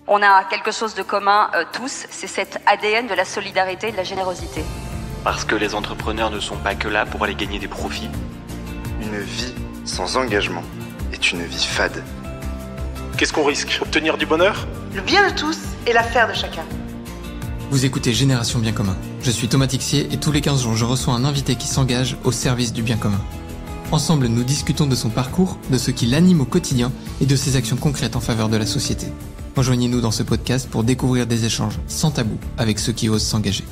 On a quelque chose de commun tous, c'est cet ADN de la solidarité et de la générosité. Parce que les entrepreneurs ne sont pas que là pour aller gagner des profits. Une vie sans engagement est une vie fade. Qu'est-ce qu'on risque? Obtenir du bonheur? Le bien de tous et l'affaire de chacun. Vous écoutez Génération Bien Commun. Je suis Thomas Tixier et tous les 15 jours, je reçois un invité qui s'engage au service du bien commun. Ensemble, nous discutons de son parcours, de ce qui l'anime au quotidien et de ses actions concrètes en faveur de la société. Rejoignez-nous dans ce podcast pour découvrir des échanges sans tabou avec ceux qui osent s'engager.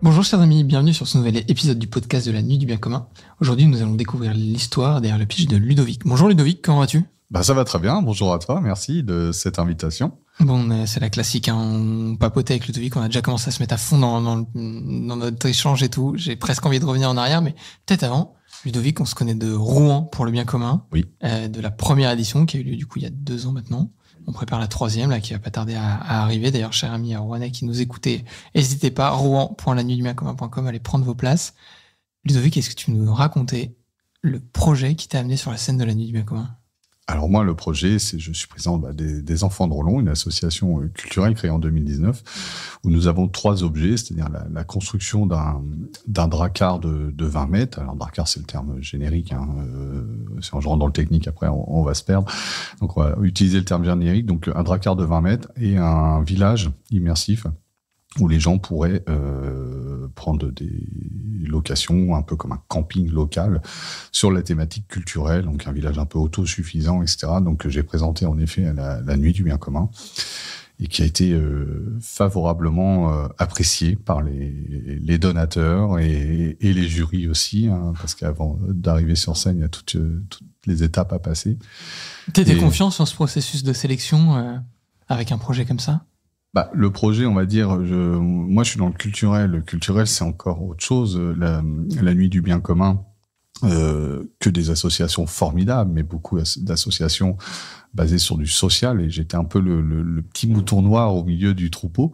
Bonjour chers amis, bienvenue sur ce nouvel épisode du podcast de la Nuit du Bien Commun. Aujourd'hui, nous allons découvrir l'histoire derrière le pitch de Ludovic. Bonjour Ludovic, comment vas-tu ? Ça va très bien, bonjour à toi, merci de cette invitation. Bon, c'est la classique, hein. On papotait avec Ludovic, on a déjà commencé à se mettre à fond dans notre échange et tout. J'ai presque envie de revenir en arrière, mais peut-être avant. Ludovic, on se connaît de Rouen pour le bien commun, oui. De la première édition qui a eu lieu du coup il y a 2 ans maintenant. On prépare la 3e là qui va pas tarder à arriver. D'ailleurs, chers amis rouennais qui nous écoutez, n'hésitez pas, rouen.lanuitdubiencommun.com, allez prendre vos places. Ludovic, est-ce que tu peux nous raconter le projet qui t'a amené sur la scène de la Nuit du Bien Commun ? Alors moi, le projet, je suis président des Enfants de Rollon, une association culturelle créée en 2019, où nous avons 3 objets, c'est-à-dire la construction d'un dracard de 20 mètres. Alors dracard, c'est le terme générique, hein, si on rentre dans le technique, après on va se perdre. Donc on va utiliser le terme générique, donc un dracard de 20 mètres et un village immersif où les gens pourraient prendre des locations, un peu comme un camping local, sur la thématique culturelle, donc un village un peu autosuffisant, etc. Donc j'ai présenté en effet à la Nuit du Bien Commun, et qui a été favorablement apprécié par les donateurs et les jurys aussi, hein, parce qu'avant d'arriver sur scène, il y a toutes les étapes à passer. T'étais confiant sur ce processus de sélection avec un projet comme ça ? Le projet, on va dire, moi je suis dans le culturel. Le culturel, c'est encore autre chose. La Nuit du Bien Commun, que des associations formidables, mais beaucoup d'associations basées sur du social. Et j'étais un peu le petit mouton noir au milieu du troupeau.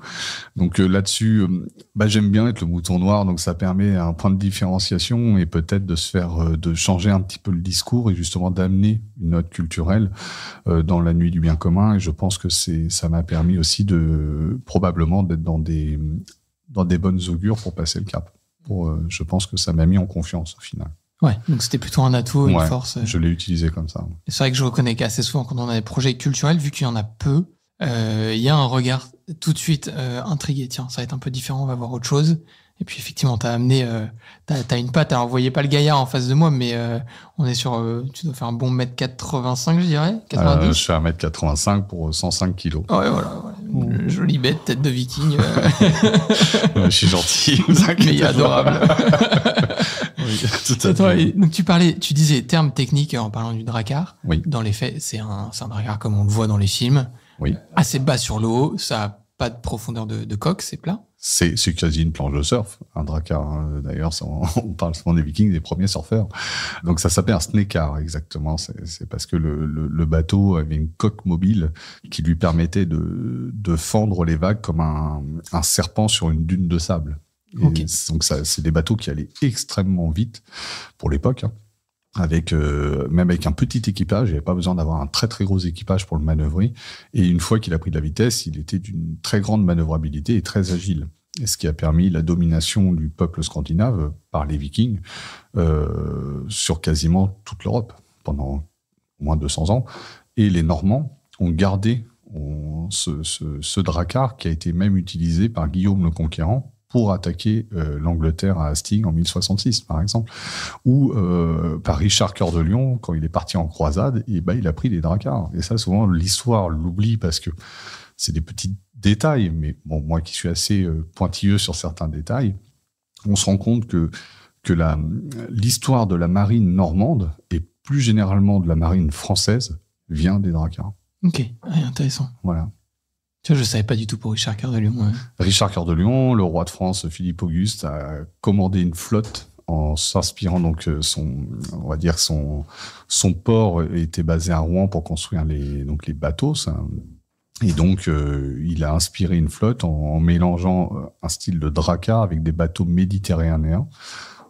Donc là-dessus, j'aime bien être le mouton noir. Donc ça permet un point de différenciation et peut-être de changer un petit peu le discours et justement d'amener une note culturelle dans la Nuit du Bien Commun. Et je pense que ça m'a permis aussi probablement d'être dans des bonnes augures pour passer le cap. Je pense que ça m'a mis en confiance au final. Ouais, donc c'était plutôt un atout, une force. Je l'ai utilisé comme ça. Et c'est vrai que je reconnais qu'assez souvent, quand on a des projets culturels, vu qu'il y en a peu, il y a un regard tout de suite intrigué. Tiens, ça va être un peu différent, on va voir autre chose. Et puis effectivement, t'as amené, t'as une patte. Alors, vous voyez pas le gaillard en face de moi, mais on est sur, tu dois faire un bon 1m85, je dirais, 90. Je fais 1m85 pour 105 kilos. Ouais, voilà. Jolie bête, tête de viking. Je suis gentil. Mais il est adorable. Oui, tout à fait. Donc tu disais terme technique en parlant du dracard. Oui. Dans les faits, c'est un dracard comme on le voit dans les films. Oui. Assez bas sur l'eau, ça a pas de profondeur de coque, c'est plat. C'est quasi une planche de surf, un dracard. Hein. D'ailleurs, on parle souvent des Vikings, des premiers surfeurs. Donc ça s'appelle un sneakar, exactement. C'est parce que le bateau avait une coque mobile qui lui permettait de fendre les vagues comme un serpent sur une dune de sable. Okay. Donc c'est des bateaux qui allaient extrêmement vite pour l'époque, hein. Même avec un petit équipage, il n'y avait pas besoin d'avoir un très très gros équipage pour le manœuvrer. Et une fois qu'il a pris de la vitesse, il était d'une très grande manœuvrabilité et très agile. Et ce qui a permis la domination du peuple scandinave par les Vikings sur quasiment toute l'Europe pendant au moins 200 ans. Et les Normands ont gardé ce dracard qui a été même utilisé par Guillaume le Conquérant pour attaquer l'Angleterre à Hastings en 1066, par exemple, ou par Richard Cœur de Lion, quand il est parti en croisade, et il a pris des dracars. Et ça, souvent, l'histoire l'oublie parce que c'est des petits détails, mais bon, moi qui suis assez pointilleux sur certains détails, on se rend compte que l'histoire de la marine normande, et plus généralement de la marine française, vient des dracars. Ok, intéressant. Voilà. Tu vois, je savais pas du tout pour Richard Cœur de Lion. Ouais. Richard Cœur de Lion, le roi de France, Philippe Auguste, a commandé une flotte en s'inspirant son port était basé à Rouen pour construire les bateaux. Et donc, il a inspiré une flotte en mélangeant un style de dracard avec des bateaux méditerranéens,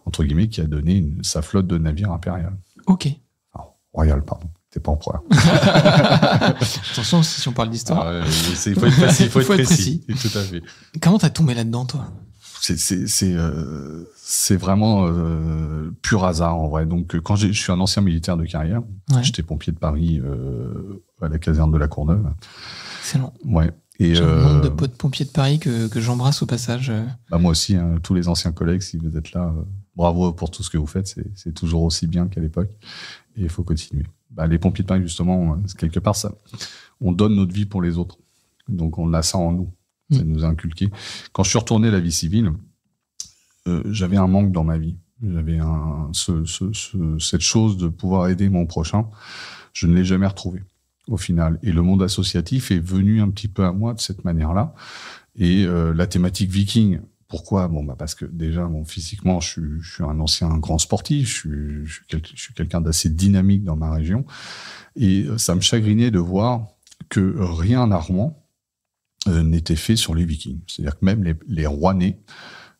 entre guillemets, qui a donné sa flotte de navires impérial. Ok. Alors, royal, pardon. pas empereur. Attention, si on parle d'histoire. Il faut être précis. Tout à fait. Comment t'as tombé là-dedans, toi? C'est vraiment pur hasard, en vrai. Donc, quand je suis un ancien militaire de carrière, j'étais pompier de Paris à la caserne de la Courneuve. Excellent. Ouais. Et j'ai un nombre de potes pompiers de Paris que j'embrasse au passage. Moi aussi, hein, tous les anciens collègues, si vous êtes là, bravo pour tout ce que vous faites. C'est toujours aussi bien qu'à l'époque. Et il faut continuer. Les pompiers de Paris, justement, quelque part, ça, on donne notre vie pour les autres. Donc, on a ça en nous. Ça nous a inculqué. Quand je suis retourné à la vie civile, j'avais un manque dans ma vie. J'avais cette chose de pouvoir aider mon prochain. Je ne l'ai jamais retrouvé, au final. Et le monde associatif est venu un petit peu à moi de cette manière-là. Et la thématique viking, pourquoi? Parce que déjà, physiquement, je suis un ancien grand sportif. Je suis quelqu'un d'assez dynamique dans ma région. Et ça me chagrinait de voir que rien à Rouen n'était fait sur les Vikings. C'est-à-dire que même les Rouennais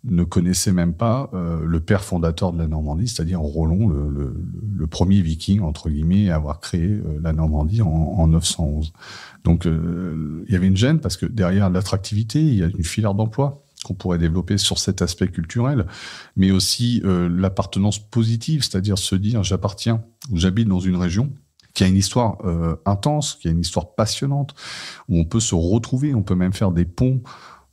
ne connaissaient même pas le père fondateur de la Normandie, c'est-à-dire Rollon, le premier Viking, entre guillemets, à avoir créé la Normandie en 911. Donc, il y avait une gêne parce que derrière l'attractivité, il y a une filière d'emploi qu'on pourrait développer sur cet aspect culturel, mais aussi l'appartenance positive, c'est-à-dire se dire j'appartiens ou j'habite dans une région qui a une histoire intense, qui a une histoire passionnante, où on peut se retrouver, on peut même faire des ponts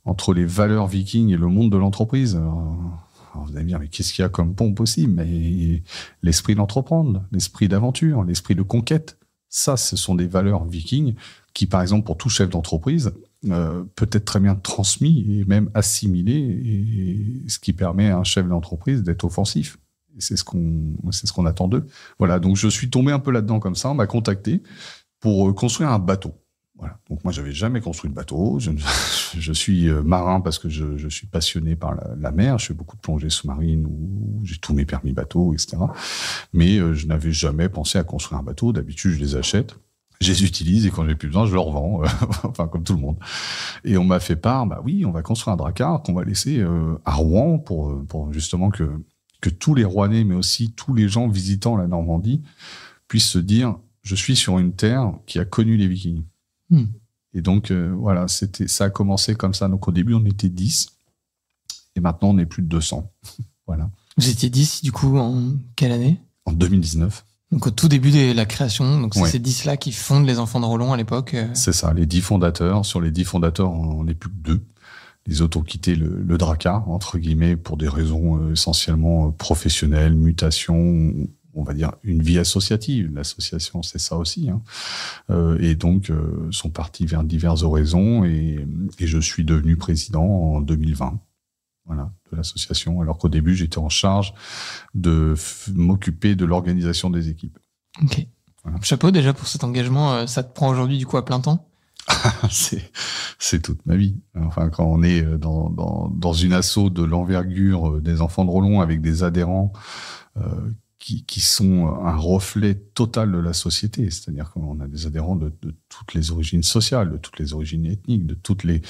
entre les valeurs vikings et le monde de l'entreprise. Alors vous allez me dire, mais qu'est-ce qu'il y a comme pont possible? Mais l'esprit d'entreprendre, l'esprit d'aventure, l'esprit de conquête, ça, ce sont des valeurs vikings qui, par exemple, pour tout chef d'entreprise, peut être très bien transmis et même assimilé, et ce qui permet à un chef d'entreprise d'être offensif. C'est ce qu'on attend d'eux. Voilà, donc je suis tombé un peu là-dedans comme ça. On m'a contacté pour construire un bateau. Voilà. Donc moi, j'avais jamais construit de bateau. Je suis marin parce que je suis passionné par la mer. Je fais beaucoup de plongée sous-marine où j'ai tous mes permis bateau, etc. Mais je n'avais jamais pensé à construire un bateau. D'habitude, je les achète, je les utilise et quand j'ai plus besoin, je les revends. Enfin, comme tout le monde. Et on m'a fait part, oui, on va construire un drakkar qu'on va laisser à Rouen pour justement que tous les Rouennais, mais aussi tous les gens visitant la Normandie, puissent se dire « Je suis sur une terre qui a connu les Vikings ». Et donc, voilà, ça a commencé comme ça. Donc, au début, on était 10. Et maintenant, on est plus de 200. Voilà. Vous étiez 10, du coup, en quelle année? En 2019. Donc, au tout début de la création. Donc, c'est ces 10-là qui fondent les Enfants de Rollon à l'époque. C'est ça, les 10 fondateurs. Sur les 10 fondateurs, on n'est plus que 2. Les autres ont quitté le drakkar, entre guillemets, pour des raisons essentiellement professionnelles, mutation, on va dire une vie associative. L'association, c'est ça aussi. Hein. Et donc, sont partis vers diverses horizons et je suis devenu président en 2020. Voilà, de l'association, alors qu'au début, j'étais en charge de m'occuper de l'organisation des équipes. Ok. Voilà. Chapeau déjà pour cet engagement. Ça te prend aujourd'hui, du coup, à plein temps? C'est toute ma vie. Enfin, quand on est dans une asso de l'envergure des Enfants de Rollon avec des adhérents qui sont un reflet total de la société, c'est-à-dire qu'on a des adhérents de toutes les origines sociales, de toutes les origines ethniques, de toutes les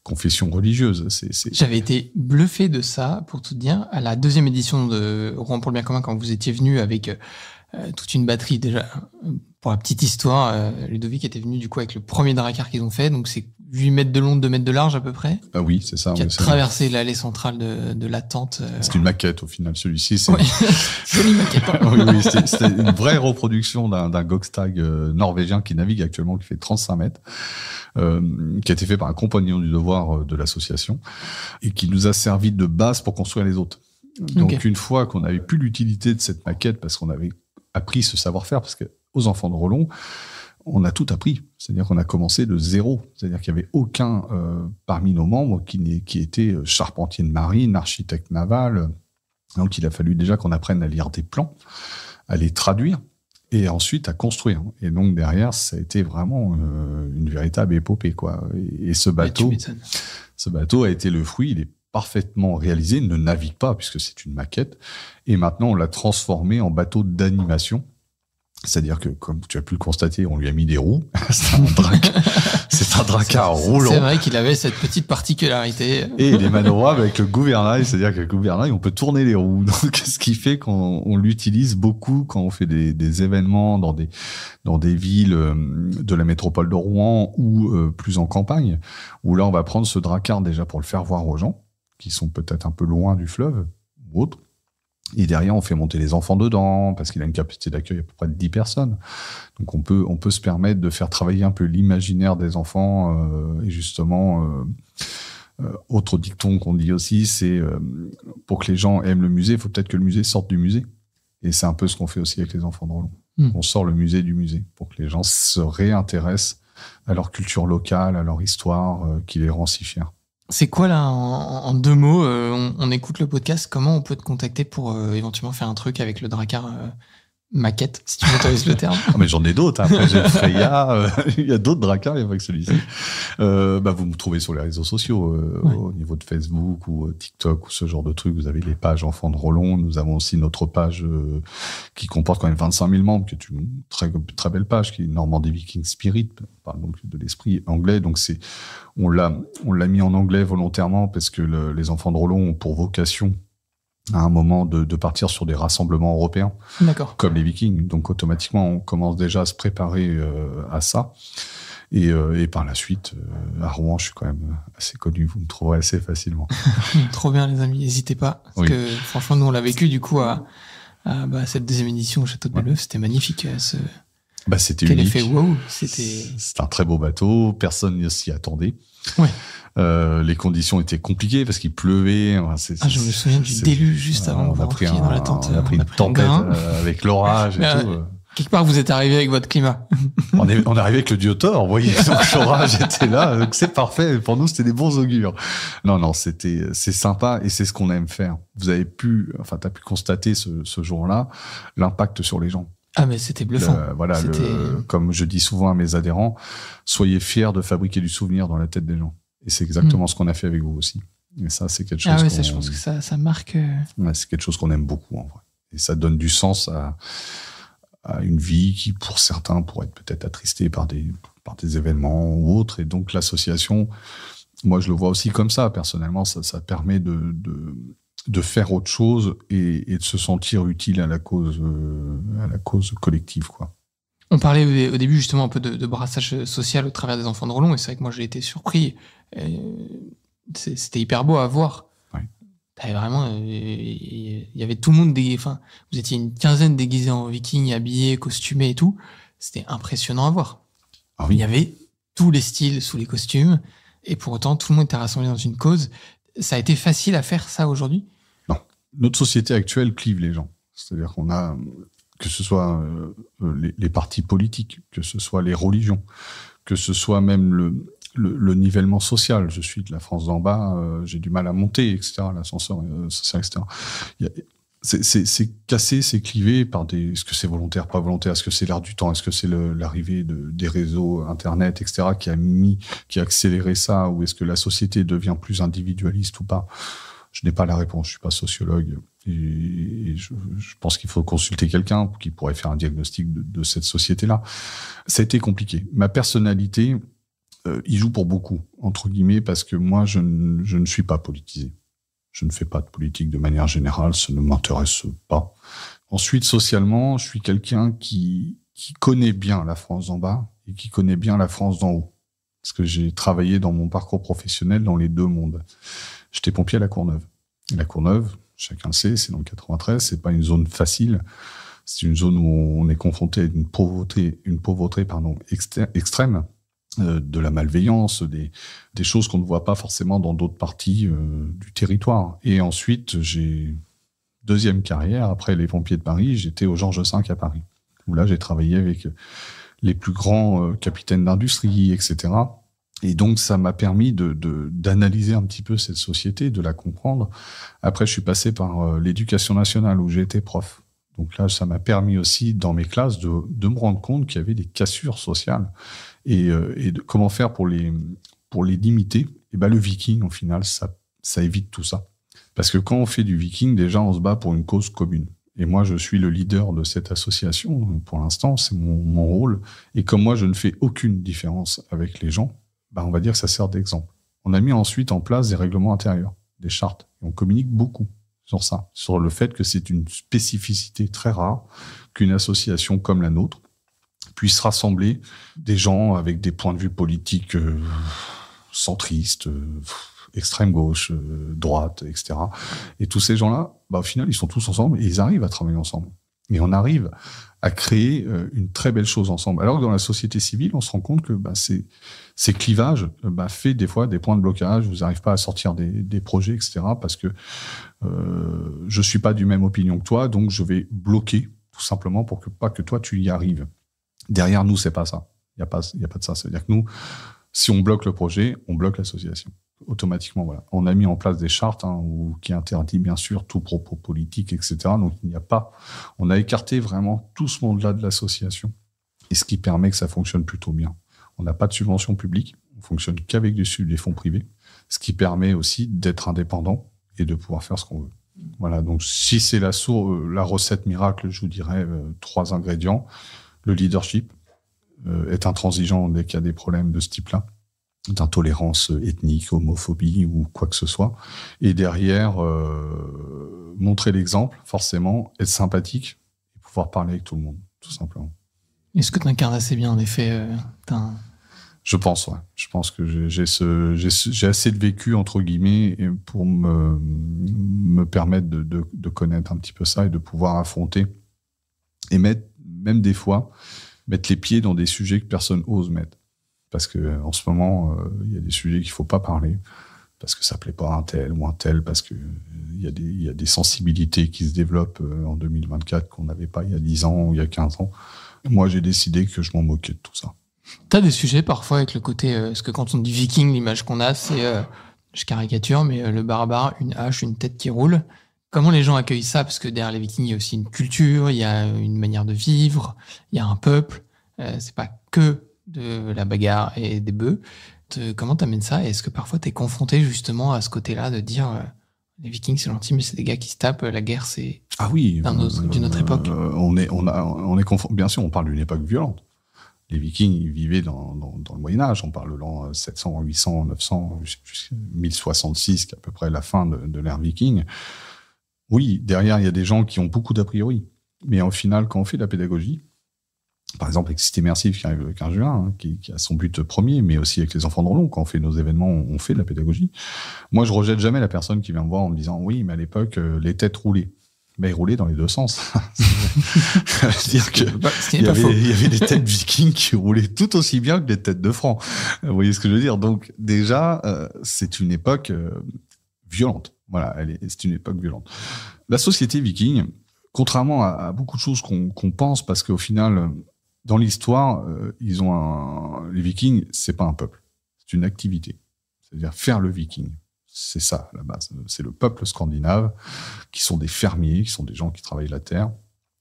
confessions religieuses. J'avais été bluffé de ça, pour tout dire, à la 2e édition de Rouen pour le bien commun, quand vous étiez venu avec toute une batterie déjà. Pour la petite histoire, Ludovic était venu du coup avec le premier drakkar qu'ils ont fait, donc c'est 8 mètres de long, 2 mètres de large à peu près. Ah oui, c'est ça. Qui a traversé l'allée centrale de la tente. C'est une maquette au final, celui-ci. C'est jolie maquette. Oui, c'était une vraie reproduction d'un Gokstag norvégien qui navigue actuellement, qui fait 35 mètres, qui a été fait par un compagnon du devoir de l'association et qui nous a servi de base pour construire les autres. Donc une fois qu'on avait plus l'utilité de cette maquette parce qu'on avait appris ce savoir-faire, parce qu'aux Enfants de Rollon, on a tout appris. C'est-à-dire qu'on a commencé de zéro. C'est-à-dire qu'il n'y avait aucun parmi nos membres qui était charpentier de marine, architecte naval. Donc il a fallu déjà qu'on apprenne à lire des plans, à les traduire et ensuite à construire. Et donc derrière, ça a été vraiment une véritable épopée, quoi. Et ce bateau a été le fruit, il est parfaitement réalisé, ne navigue pas puisque c'est une maquette. Et maintenant, on l'a transformé en bateau d'animation C'est-à-dire que, comme tu as pu le constater, on lui a mis des roues. C'est un dracard roulant. C'est vrai qu'il avait cette petite particularité. Et il est manœuvrable avec le gouvernail, c'est-à-dire qu'avec le gouvernail, on peut tourner les roues. Donc, ce qui fait qu'on l'utilise beaucoup quand on fait des événements dans des villes de la métropole de Rouen ou plus en campagne, où là, on va prendre ce dracard déjà pour le faire voir aux gens, qui sont peut-être un peu loin du fleuve ou autre. Et derrière, on fait monter les enfants dedans, parce qu'il a une capacité d'accueil à peu près de 10 personnes. Donc, on peut se permettre de faire travailler un peu l'imaginaire des enfants. Et justement, autre dicton qu'on dit aussi, c'est pour que les gens aiment le musée, il faut peut-être que le musée sorte du musée. Et c'est un peu ce qu'on fait aussi avec les enfants de Roland. On sort le musée du musée, pour que les gens se réintéressent à leur culture locale, à leur histoire, qui les rend si fiers. C'est quoi là, en 2 mots, on écoute le podcast, comment on peut te contacter pour éventuellement faire un truc avec le dracard maquette, si tu m'autorises le terme? Mais j'en ai d'autres, après j'ai Freya, il y a d'autres dracars, il n'y a pas que celui-ci. Vous me trouvez sur les réseaux sociaux, au niveau de Facebook ou TikTok ou ce genre de trucs, vous avez les pages Enfants de Roland, nous avons aussi notre page qui comporte quand même 25 000 membres, qui est une très, très belle page, qui est Normandie Viking Spirit, parle donc de l'esprit anglais, donc on l'a mis en anglais volontairement parce que les Enfants de Roland ont pour vocation à un moment de partir sur des rassemblements européens, comme les Vikings. Donc automatiquement, on commence déjà à se préparer à ça. Et par la suite, à Rouen, je suis quand même assez connu. Vous me trouverez assez facilement. Trop bien, les amis. N'hésitez pas. Parce que franchement, nous, on l'a vécu du coup à cette 2e édition au Château de Belleuve. C'était magnifique. C'était quel unique. effet wow. C'était un très beau bateau. Personne ne s'y attendait. Ouais. Les conditions étaient compliquées parce qu'il pleuvait. Je me souviens du déluge juste avant. On a pris une tempête avec l'orage et tout. Quelque part, vous êtes arrivé avec votre climat. On est arrivé avec le dieu Thor, vous voyez. Donc l'orage était là. Donc c'est parfait. Pour nous, c'était des bons augures. Non, c'est sympa et c'est ce qu'on aime faire. T'as pu constater ce jour-là l'impact sur les gens. Ah, mais c'était bluffant. Comme je dis souvent à mes adhérents, soyez fiers de fabriquer du souvenir dans la tête des gens. Et c'est exactement ce qu'on a fait avec vous aussi. Et ça, c'est quelque chose. Ah oui, je pense que ça marque. C'est quelque chose qu'on aime beaucoup en vrai. Et ça donne du sens à une vie qui, pour certains, pourrait être peut-être attristée par des événements ou autres. Et donc l'association, moi, je le vois aussi comme ça. Personnellement, ça permet de faire autre chose et de se sentir utile à la cause collective, quoi. On parlait au début justement un peu de brassage social au travers des Enfants de Roland, et c'est vrai que moi j'ai été surpris. C'était hyper beau à voir. Ouais. T'avais vraiment, il y avait tout le monde vous étiez une quinzaine déguisés en vikings, habillés, costumés et tout. C'était impressionnant à voir. Ah oui. Il y avait tous les styles sous les costumes, et pour autant tout le monde était rassemblé dans une cause. Ça a été facile à faire ça aujourd'hui? Non. Notre société actuelle clive les gens. C'est-à-dire qu'on a, que ce soit les partis politiques, que ce soit les religions, que ce soit même le nivellement social. Je suis de la France d'en bas, j'ai du mal à monter, etc., l'ascenseur social, etc. C'est cassé, c'est clivé par est-ce que c'est volontaire, pas volontaire, est-ce que c'est l'air du temps, est-ce que c'est l'arrivée des réseaux Internet, etc., qui a accéléré ça, ou est-ce que la société devient plus individualiste ou pas? Je n'ai pas la réponse, je suis pas sociologue. Et je pense qu'il faut consulter quelqu'un qui pourrait faire un diagnostic de cette société-là. Ça a été compliqué. Ma personnalité y joue pour beaucoup, entre guillemets, parce que moi, je ne suis pas politisé. Je ne fais pas de politique de manière générale, ça ne m'intéresse pas. Ensuite, socialement, je suis quelqu'un qui connaît bien la France d'en bas et qui connaît bien la France d'en haut. Parce que j'ai travaillé dans mon parcours professionnel dans les deux mondes. J'étais pompier à la Courneuve. Et la Courneuve, chacun le sait, c'est dans le 93, c'est pas une zone facile. C'est une zone où on est confronté à une pauvreté extrême, de la malveillance, des choses qu'on ne voit pas forcément dans d'autres parties du territoire. Et ensuite, deuxième carrière, après les pompiers de Paris, j'étais au Georges V à Paris, où là, j'ai travaillé avec les plus grands capitaines d'industrie, etc. Et donc, ça m'a permis d'analyser un petit peu cette société, de la comprendre. Après, je suis passé par l'éducation nationale, où j'ai été prof. Donc là, ça m'a permis aussi, dans mes classes, de me rendre compte qu'il y avait des cassures sociales et de comment faire pour les limiter. Et le viking, au final, ça évite tout ça. Parce que quand on fait du viking, déjà, on se bat pour une cause commune. Et moi, je suis le leader de cette association. Pour l'instant, c'est mon rôle. Et comme moi, je ne fais aucune différence avec les gens, on va dire que ça sert d'exemple. On a mis ensuite en place des règlements intérieurs, des chartes. Et on communique beaucoup sur ça, sur le fait que c'est une spécificité très rare qu'une association comme la nôtre puisse rassembler des gens avec des points de vue politiques centristes, extrême gauche, droite, etc. Et tous ces gens-là, au final, ils sont tous ensemble et ils arrivent à travailler ensemble. Et on arrive à créer une très belle chose ensemble. Alors que dans la société civile, on se rend compte que ces clivages fait des fois des points de blocage. Vous n'arrivez pas à sortir des projets, etc. Parce que je suis pas du même opinion que toi, donc je vais bloquer tout simplement pour que pas que toi tu y arrives. Derrière nous, c'est pas ça. Il y a pas de ça. Ça veut dire que nous, si on bloque le projet, on bloque l'association. Automatiquement, voilà. On a mis en place des chartes qui interdit bien sûr tout propos politique, etc. Donc on a écarté vraiment tout ce monde-là de l'association, et ce qui permet que ça fonctionne plutôt bien. On n'a pas de subvention publique, on fonctionne qu'avec des fonds privés, ce qui permet aussi d'être indépendant et de pouvoir faire ce qu'on veut. Voilà. Donc si c'est la recette miracle, je vous dirais 3 ingrédients. Le leadership, être intransigeant dès qu'il y a des problèmes de ce type-là, d'intolérance ethnique, homophobie ou quoi que ce soit. Et derrière, montrer l'exemple, forcément, être sympathique et pouvoir parler avec tout le monde, tout simplement. Est-ce que tu incarnes assez bien, en effet Je pense, ouais. Je pense que j'ai assez de vécu, entre guillemets, pour me permettre de connaître un petit peu ça et de pouvoir affronter et même des fois, mettre les pieds dans des sujets que personne n'ose mettre. Parce que en ce moment, il y a des sujets qu'il faut pas parler, parce que ça plaît pas à un tel ou un tel, parce que il y a des sensibilités qui se développent en 2024 qu'on n'avait pas il y a 10 ans ou il y a 15 ans. Moi, j'ai décidé que je m'en moquais de tout ça. T'as des sujets parfois avec le côté, parce que quand on dit viking, l'image qu'on a, c'est, je caricature, mais le barbare, une hache, une tête qui roule. Comment les gens accueillent ça? Parce que derrière les vikings, il y a aussi une culture, il y a une manière de vivre, il y a un peuple. C'est pas que de la bagarre et des bœufs. Comment t'amènes ça? Est-ce que parfois t'es confronté justement à ce côté-là de dire les Vikings c'est gentil, mais c'est des gars qui se tapent, la guerre c'est d'une autre époque? Bien sûr, on parle d'une époque violente. Les Vikings, ils vivaient dans le Moyen-Âge. On parle de l'an 700, 800, 900, 1066, qui est à peu près la fin de l'ère viking. Oui, derrière, il y a des gens qui ont beaucoup d'a priori. Mais au final, quand on fait de la pédagogie, par exemple avec Cité Immersive qui arrive le 15 juin, qui a son but premier, mais aussi avec les enfants de Rollon, quand on fait nos événements, on fait de la pédagogie. Moi, je rejette jamais la personne qui vient me voir en me disant « Oui, mais à l'époque, les têtes roulaient ». Ben, ils roulaient dans les deux sens. C'est-à-dire qu'il y avait des têtes vikings qui roulaient tout aussi bien que des têtes de francs. Vous voyez ce que je veux dire? Donc, déjà, c'est une époque violente. Voilà, c'est une époque violente. La société viking, contrairement à beaucoup de choses qu'on pense, parce qu'au final, dans l'histoire, les Vikings, c'est pas un peuple, c'est une activité. C'est-à-dire faire le Viking. C'est ça, à la base. C'est le peuple scandinave, qui sont des fermiers, qui sont des gens qui travaillent la terre.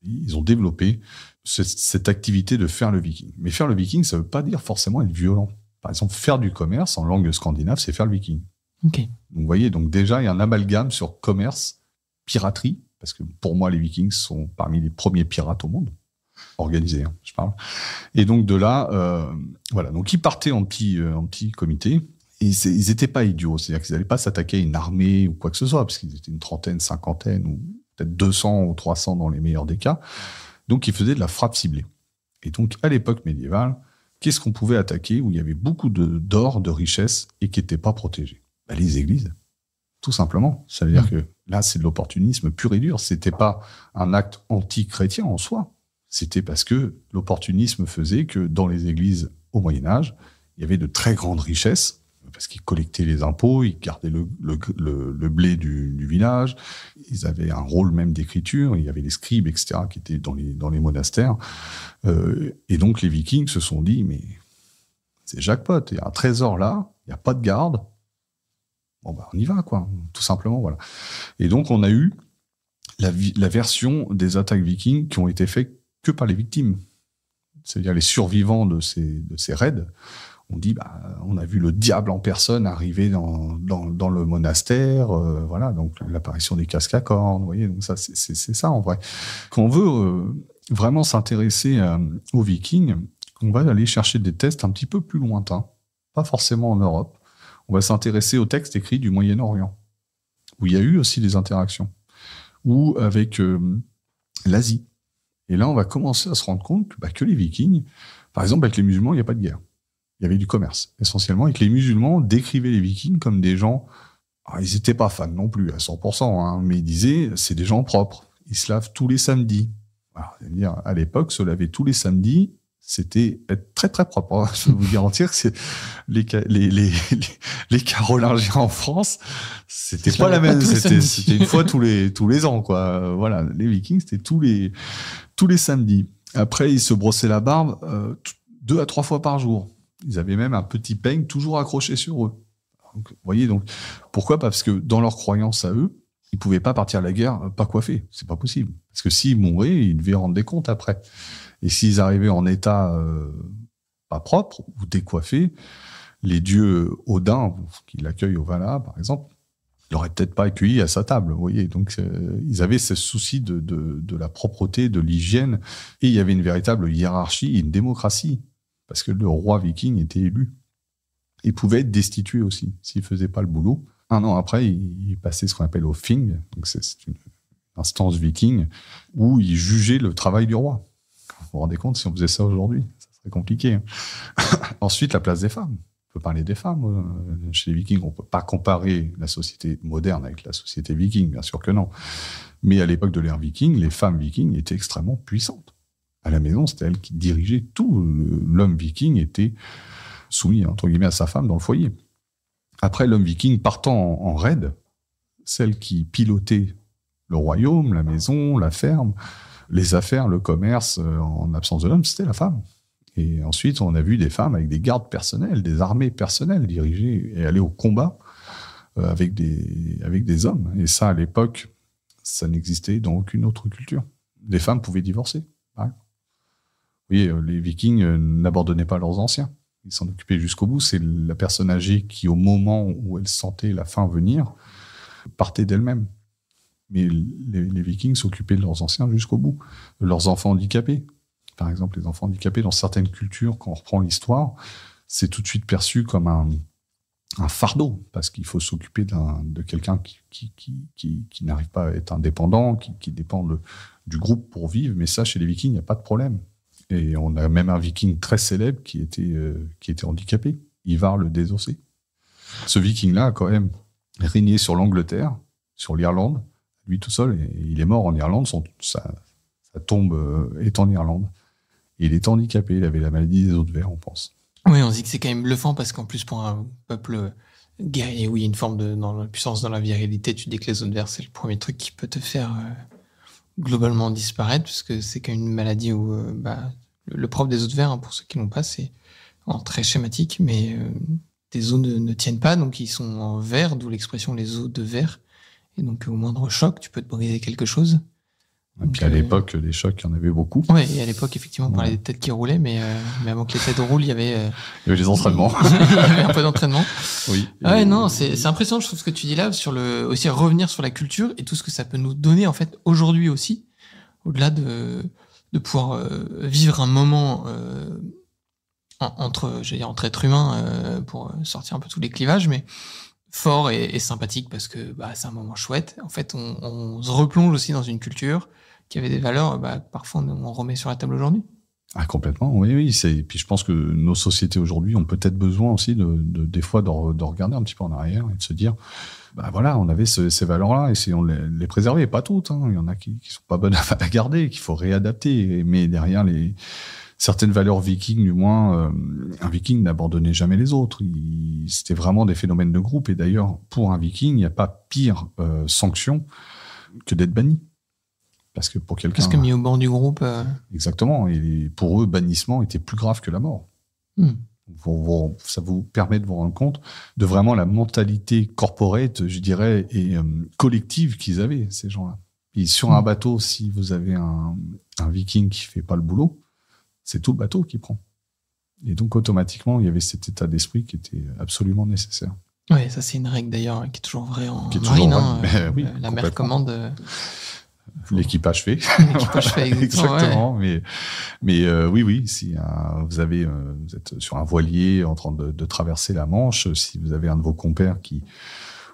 Ils ont développé cette activité de faire le Viking. Mais faire le Viking, ça veut pas dire forcément être violent. Par exemple, faire du commerce en langue scandinave, c'est faire le Viking. Ok. Donc, vous voyez, donc déjà, il y a un amalgame sur commerce, piraterie, parce que pour moi, les Vikings sont parmi les premiers pirates au monde. Organisés, je parle. Et donc, de là, voilà. Donc, ils partaient en petit comité. Et ils étaient pas idiots. C'est-à-dire qu'ils n'allaient pas s'attaquer à une armée ou quoi que ce soit, parce qu'ils étaient une trentaine, cinquantaine, ou peut-être 200 ou 300 dans les meilleurs des cas. Donc, ils faisaient de la frappe ciblée. Et donc, à l'époque médiévale, qu'est-ce qu'on pouvait attaquer où il y avait beaucoup d'or, de richesses, et qui n'étaient pas protégés? Les églises. Tout simplement. Ça veut dire que là, c'est de l'opportunisme pur et dur. C'était pas un acte anti-chrétien en soi. C'était parce que l'opportunisme faisait que dans les églises au Moyen-Âge, il y avait de très grandes richesses, parce qu'ils collectaient les impôts, ils gardaient le blé du village, ils avaient un rôle même d'écriture, il y avait les scribes, etc., qui étaient dans les monastères. Et donc, les Vikings se sont dit, mais c'est jackpot, il y a un trésor là, il n'y a pas de garde, bon, on y va, quoi, tout simplement, voilà. Et donc, on a eu la version des attaques vikings qui ont été faites que par les victimes. C'est-à-dire les survivants de ces raids On dit, on a vu le diable en personne arriver dans le monastère, voilà, donc l'apparition des casques à cornes, vous voyez, donc ça, c'est ça en vrai. Quand on veut vraiment s'intéresser aux Vikings, on va aller chercher des textes un petit peu plus lointains, pas forcément en Europe. On va s'intéresser aux textes écrits du Moyen-Orient, où il y a eu aussi des interactions, ou avec l'Asie. Et là, on va commencer à se rendre compte que les Vikings, par exemple, avec les musulmans, il n'y a pas de guerre. Il y avait du commerce, essentiellement, et que les musulmans décrivaient les Vikings comme des gens... Alors, ils n'étaient pas fans non plus, à 100%, mais ils disaient, c'est des gens propres. Ils se lavent tous les samedis. Alors, c'est-à-dire, à l'époque, se laver tous les samedis, c'était être très très propre. Je peux vous garantir que les Carolingiens en France, c'était pas la même. C'était une fois tous les ans, quoi. Voilà, les Vikings, c'était tous les samedis. Après, ils se brossaient la barbe 2 à 3 fois par jour. Ils avaient même un petit peigne toujours accroché sur eux. Donc, vous voyez, donc pourquoi ? Parce que dans leur croyance à eux, ils pouvaient pas partir à la guerre pas coiffés. C'est pas possible. Parce que s'ils mouraient, ils devaient rendre des comptes après. Et s'ils arrivaient en état pas propre ou décoiffés, les dieux Odin, qui l'accueillent au Valhalla, par exemple, ils l'auraient peut-être pas accueilli à sa table. Vous voyez, donc ils avaient ce souci de la propreté, de l'hygiène, et il y avait une véritable hiérarchie et une démocratie, parce que le roi viking était élu. Il pouvait être destitué aussi s'il faisait pas le boulot. 1 an après, il passait ce qu'on appelle au Thing, donc c'est une instance viking où il jugeait le travail du roi. Vous vous rendez compte, si on faisait ça aujourd'hui, ça serait compliqué. Ensuite, la place des femmes. On peut parler des femmes. Chez les Vikings, on peut pas comparer la société moderne avec la société viking, bien sûr que non. Mais à l'époque de l'ère viking, les femmes vikings étaient extrêmement puissantes. À la maison, c'était elles qui dirigeaient tout. L'homme viking était soumis, entre guillemets, à sa femme dans le foyer. Après, l'homme viking partant en raid, celle qui pilotait le royaume, la maison, la ferme, les affaires, le commerce, en absence de l'homme, c'était la femme. Et ensuite, on a vu des femmes avec des gardes personnels, des armées personnelles dirigées et aller au combat avec des hommes. Et ça, à l'époque, ça n'existait dans aucune autre culture. Les femmes pouvaient divorcer. Ouais. Oui, les Vikings n'abandonnaient pas leurs anciens. Ils s'en occupaient jusqu'au bout. C'est la personne âgée qui, au moment où elle sentait la fin venir, partait d'elle-même. Mais les Vikings s'occupaient de leurs anciens jusqu'au bout. De leurs enfants handicapés. Par exemple, les enfants handicapés, dans certaines cultures, quand on reprend l'histoire, c'est tout de suite perçu comme un fardeau, parce qu'il faut s'occuper de quelqu'un qui n'arrive pas à être indépendant, qui dépend du groupe pour vivre. Mais ça, chez les Vikings, il n'y a pas de problème. Et on a même un Viking très célèbre qui était handicapé, Ivar le Désossé. Ce Viking-là a quand même régné sur l'Angleterre, sur l'Irlande, lui tout seul, et il est mort en Irlande, sa tombe est en Irlande. Et il est handicapé, il avait la maladie des os de verre, on pense. Oui, on dit que c'est quand même bluffant, parce qu'en plus, pour un peuple guerrier, oui, il y a une forme de puissance dans la virilité. Tu dis que les os de verre, c'est le premier truc qui peut te faire globalement disparaître, parce que c'est quand même une maladie où le propre des os de verre, pour ceux qui l'ont pas, c'est en très schématique, mais tes os ne tiennent pas, donc ils sont en verre, d'où l'expression les os de verre. Et donc au moindre choc, tu peux te briser quelque chose. Et puis à l'époque, les chocs, il y en avait beaucoup. Oui, et à l'époque, effectivement, on parlait des têtes qui roulaient, mais avant que les têtes roulent, il y avait des entraînements. Il y avait un peu d'entraînement. Oui. Ouais, non, c'est impressionnant, je trouve, ce que tu dis là, aussi revenir sur la culture et tout ce que ça peut nous donner, en fait, aujourd'hui aussi, au-delà de pouvoir vivre un moment entre êtres humains, pour sortir un peu tous les clivages, mais fort et sympathique, parce que c'est un moment chouette. En fait, on se replonge aussi dans une culture qui avait des valeurs, parfois on remet sur la table aujourd'hui. Ah, complètement, oui. Et puis je pense que nos sociétés aujourd'hui ont peut-être besoin aussi des fois de regarder un petit peu en arrière et de se dire, voilà, on avait ces valeurs-là, essayons de les préserver. Pas toutes, hein. Il y en a qui sont pas bonnes à garder, qu'il faut réadapter. Mais derrière certaines valeurs vikings, du moins, un viking n'abandonnait jamais les autres. C'était vraiment des phénomènes de groupe. Et d'ailleurs, pour un viking, il n'y a pas pire sanction que d'être banni. Parce que pour quelqu'un... Parce que mis au banc du groupe... Exactement. Et pour eux, bannissement était plus grave que la mort. Ça vous permet de vous rendre compte de vraiment la mentalité corporate, je dirais, et collective qu'ils avaient, ces gens-là. Et sur un bateau, si vous avez un viking qui fait pas le boulot, c'est tout le bateau qui prend. Et donc, automatiquement, il y avait cet état d'esprit qui était absolument nécessaire. Oui, ça c'est une règle d'ailleurs qui est toujours vraie en Qui est marine. toujours vraie. Oui, la mer commande. L'équipage fait. L'équipage fait exactement. Ouais. Mais oui, si vous êtes sur un voilier en train de traverser la Manche, si vous avez un de vos compères qui,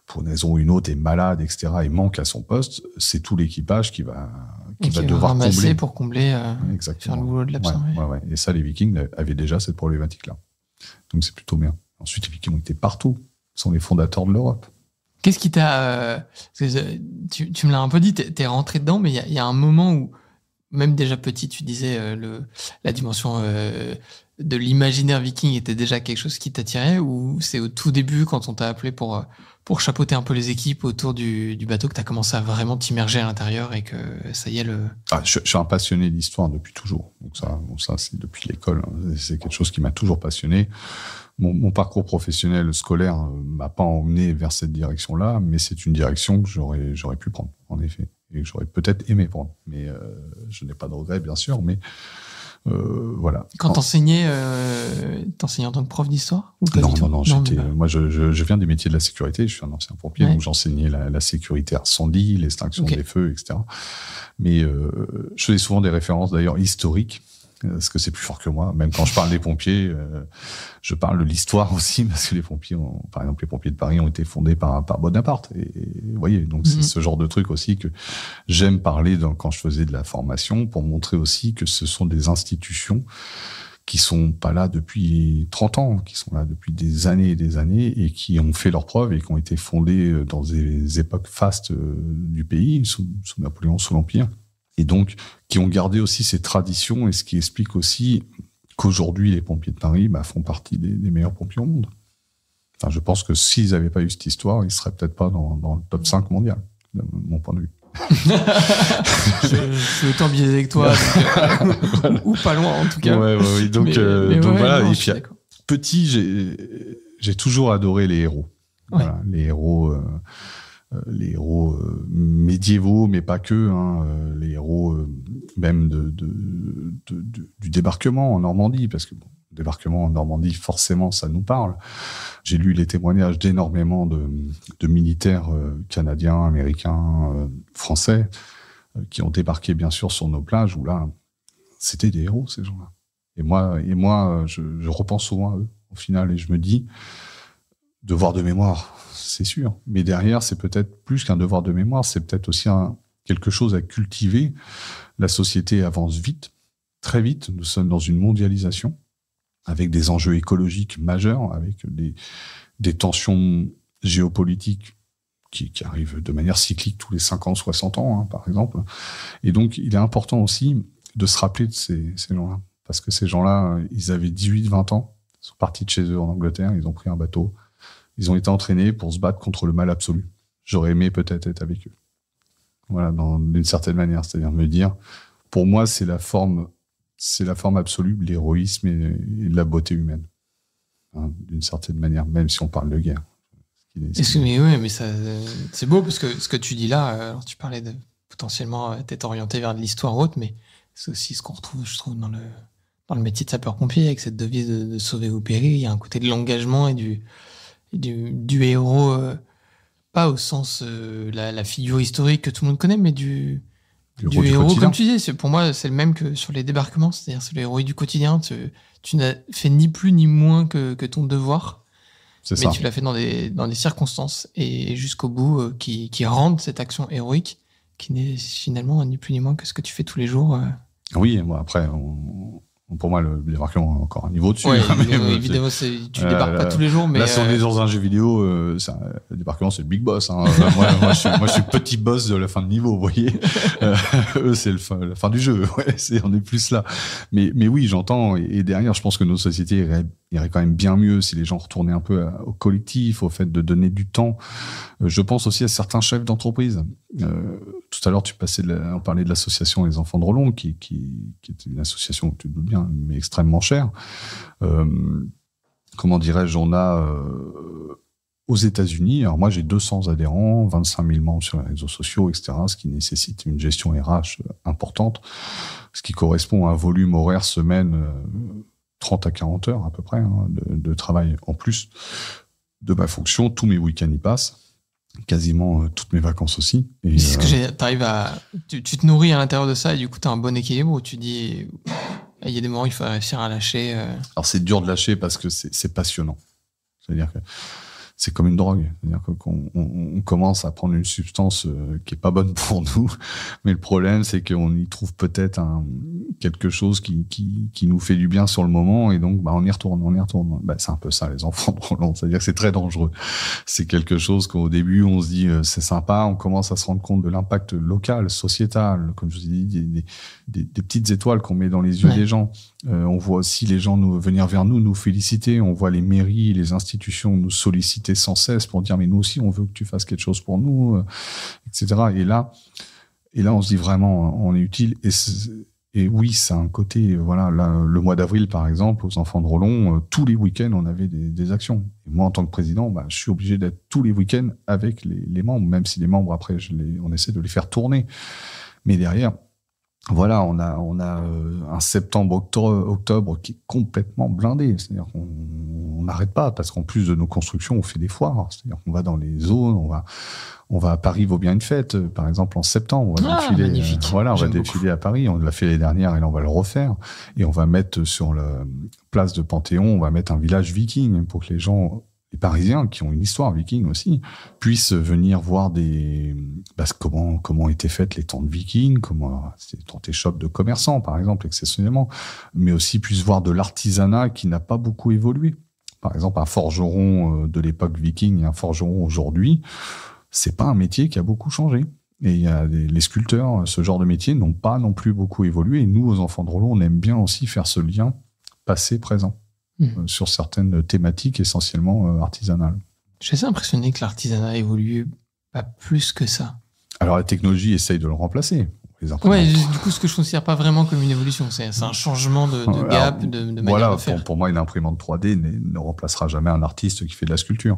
pour une raison ou une autre, est malade, etc., et manque à son poste, c'est tout l'équipage qui va devoir combler. Pour combler, faire le boulot de l'absent. Ouais. Et ça, les Vikings avaient déjà cette problématique-là. Donc c'est plutôt bien. Ensuite, les Vikings ont été partout. Ils sont les fondateurs de l'Europe. Qu'est-ce qui t'a... tu me l'as un peu dit, t'es rentré dedans, mais il y a un moment où, même déjà petit, tu disais la dimension de l'imaginaire viking était déjà quelque chose qui t'attirait, ou c'est au tout début, quand on t'a appelé pour chapeauter un peu les équipes autour du bateau, que t'as commencé à vraiment t'immerger à l'intérieur et que ça y est, je suis un passionné d'histoire depuis toujours. Donc ça c'est depuis l'école. C'est quelque chose qui m'a toujours passionné. Mon parcours professionnel scolaire m'a pas emmené vers cette direction-là, mais c'est une direction que j'aurais pu prendre, en effet, et que j'aurais peut-être aimé prendre. Mais je n'ai pas de regrets, bien sûr, mais voilà. Quand t'enseignais en tant que prof d'histoire ou pas du tout ? Non. Moi, je viens des métiers de la sécurité. Je suis un ancien pompier, donc j'enseignais la sécurité incendie, l'extinction des feux, etc. Mais je faisais souvent des références, d'ailleurs, historiques, parce que c'est plus fort que moi. Même quand je parle des pompiers, je parle de l'histoire aussi, parce que les pompiers, par exemple, les pompiers de Paris ont été fondés par Bonaparte. Et vous voyez, donc c'est ce genre de truc aussi que j'aime parler quand je faisais de la formation, pour montrer aussi que ce sont des institutions qui sont pas là depuis 30 ans, qui sont là depuis des années et des années, et qui ont fait leurs preuves et qui ont été fondées dans des époques fastes du pays, sous Napoléon, sous l'Empire. Et donc, qui ont gardé aussi ces traditions, et ce qui explique aussi qu'aujourd'hui, les pompiers de Paris font partie des meilleurs pompiers au monde. Enfin, je pense que s'ils n'avaient pas eu cette histoire, ils ne seraient peut-être pas dans le top 5 mondial, de mon point de vue. je suis autant biaisé que toi, donc, ou pas loin en tout cas. Ouais. Donc voilà. Non, et puis, petit, j'ai toujours adoré les héros. Ouais. Voilà, les héros médiévaux, mais pas que, les héros même du débarquement en Normandie, parce que le débarquement en Normandie, forcément, ça nous parle. J'ai lu les témoignages d'énormément de militaires canadiens, américains, français, qui ont débarqué, bien sûr, sur nos plages, où là, c'était des héros, ces gens-là. Et moi, je repense souvent à eux, au final, et je me dis, devoir de mémoire, c'est sûr. Mais derrière, c'est peut-être plus qu'un devoir de mémoire, c'est peut-être aussi quelque chose à cultiver. La société avance vite, très vite. Nous sommes dans une mondialisation, avec des enjeux écologiques majeurs, avec des tensions géopolitiques qui arrivent de manière cyclique tous les 50, 60 ans, par exemple. Et donc, il est important aussi de se rappeler de ces gens-là. Parce que ces gens-là, ils avaient 18, 20 ans, ils sont partis de chez eux en Angleterre, ils ont pris un bateau, ils ont été entraînés pour se battre contre le mal absolu. J'aurais aimé peut-être être avec eux. Voilà, d'une certaine manière. C'est-à-dire me dire, pour moi, c'est la forme absolue de l'héroïsme et de la beauté humaine. D'une certaine manière, même si on parle de guerre. Mais ça, c'est beau, parce que ce que tu dis là, alors tu parlais de potentiellement t'être orienté vers de l'histoire haute, mais c'est aussi ce qu'on retrouve, je trouve, dans le métier de sapeur-pompier, avec cette devise de sauver ou périr. Il y a un côté de l'engagement et du héros, pas au sens la figure historique que tout le monde connaît, mais du héros quotidien. Comme tu disais, pour moi, c'est le même que sur les débarquements, c'est-à-dire c'est le héros du quotidien. Tu n'as fait ni plus ni moins que ton devoir, mais tu l'as fait dans des circonstances et jusqu'au bout qui rendent cette action héroïque, qui n'est finalement ni plus ni moins que ce que tu fais tous les jours. Oui, moi après, pour moi, le débarquement est encore un niveau dessus. Ouais, évidemment, tu débarques pas tous les jours. Mais là, si on est dans un jeu vidéo, le débarquement, c'est le big boss. Moi, je suis petit boss de la fin de niveau, vous voyez. Eux, c'est la fin du jeu. Ouais, on est plus là. Mais oui, j'entends. Et derrière, je pense que nos sociétés iraient quand même bien mieux si les gens retournaient un peu au collectif, au fait de donner du temps. Je pense aussi à certains chefs d'entreprise. Tout à l'heure, on parlait de l'association Les Enfants de Rollon, qui est une association, tu te doutes bien, mais extrêmement chère. Comment dirais-je, on a aux États-Unis, alors moi j'ai 200 adhérents, 25 000 membres sur les réseaux sociaux, etc., ce qui nécessite une gestion RH importante, ce qui correspond à un volume horaire semaine 30 à 40 heures à peu près de travail en plus de ma fonction. Tous mes week-ends y passent. Quasiment toutes mes vacances aussi. Et c'est ce que t'arrives à... Tu te nourris à l'intérieur de ça et du coup, t'as un bon équilibre où tu dis... Il y a des moments où il faut réussir à lâcher. Alors, c'est dur de lâcher parce que c'est passionnant. C'est-à-dire que c'est comme une drogue. C'est-à-dire qu'on commence à prendre une substance qui est pas bonne pour nous. Mais le problème, c'est qu'on y trouve peut-être quelque chose qui nous fait du bien sur le moment. Et donc, on y retourne. C'est un peu ça, les enfants de Roland. C'est-à-dire que c'est très dangereux. C'est quelque chose qu'au début, on se dit, c'est sympa. On commence à se rendre compte de l'impact local, sociétal. Comme je vous ai dit, des petites étoiles qu'on met dans les yeux des gens. On voit aussi les gens venir vers nous féliciter. On voit les mairies, les institutions nous solliciter sans cesse pour dire mais nous aussi on veut que tu fasses quelque chose pour nous, etc. Et là on se dit vraiment on est utile. Et oui, c'est un côté, voilà, là, le mois d'avril par exemple, aux Enfants de Roland, tous les week-ends on avait des actions. Et moi en tant que président, je suis obligé d'être tous les week-ends avec les membres, même si les membres après on essaie de les faire tourner. Mais derrière, voilà, on a un septembre-octobre qui est complètement blindé. C'est-à-dire qu'on n'arrête pas parce qu'en plus de nos constructions, on fait des foires. C'est-à-dire qu'on va dans les zones, on va à Paris vaut bien une fête. Par exemple, en septembre, on va défiler. Magnifique. On va J'aime défiler à Paris. On l'a fait les dernières et là, on va le refaire. Et on va mettre sur la place de Panthéon, on va mettre un village viking pour que les Parisiens qui ont une histoire viking aussi puissent venir voir comment étaient faites les tentes vikings, comment c'était tentes échoppes de commerçants par exemple exceptionnellement, mais aussi puissent voir de l'artisanat qui n'a pas beaucoup évolué. Par exemple, un forgeron de l'époque viking et un forgeron aujourd'hui, c'est pas un métier qui a beaucoup changé. Et il y a les sculpteurs, ce genre de métier n'ont pas non plus beaucoup évolué. Et nous, aux Enfants de Roland, on aime bien aussi faire ce lien passé-présent. Sur certaines thématiques essentiellement artisanales. Je suis assez impressionné que l'artisanat évolue pas plus que ça. Alors la technologie essaye de le remplacer. Ouais, du coup, ce que je considère pas vraiment comme une évolution, c'est un changement de gap, de manière de faire. Pour moi, une imprimante 3D ne remplacera jamais un artiste qui fait de la sculpture.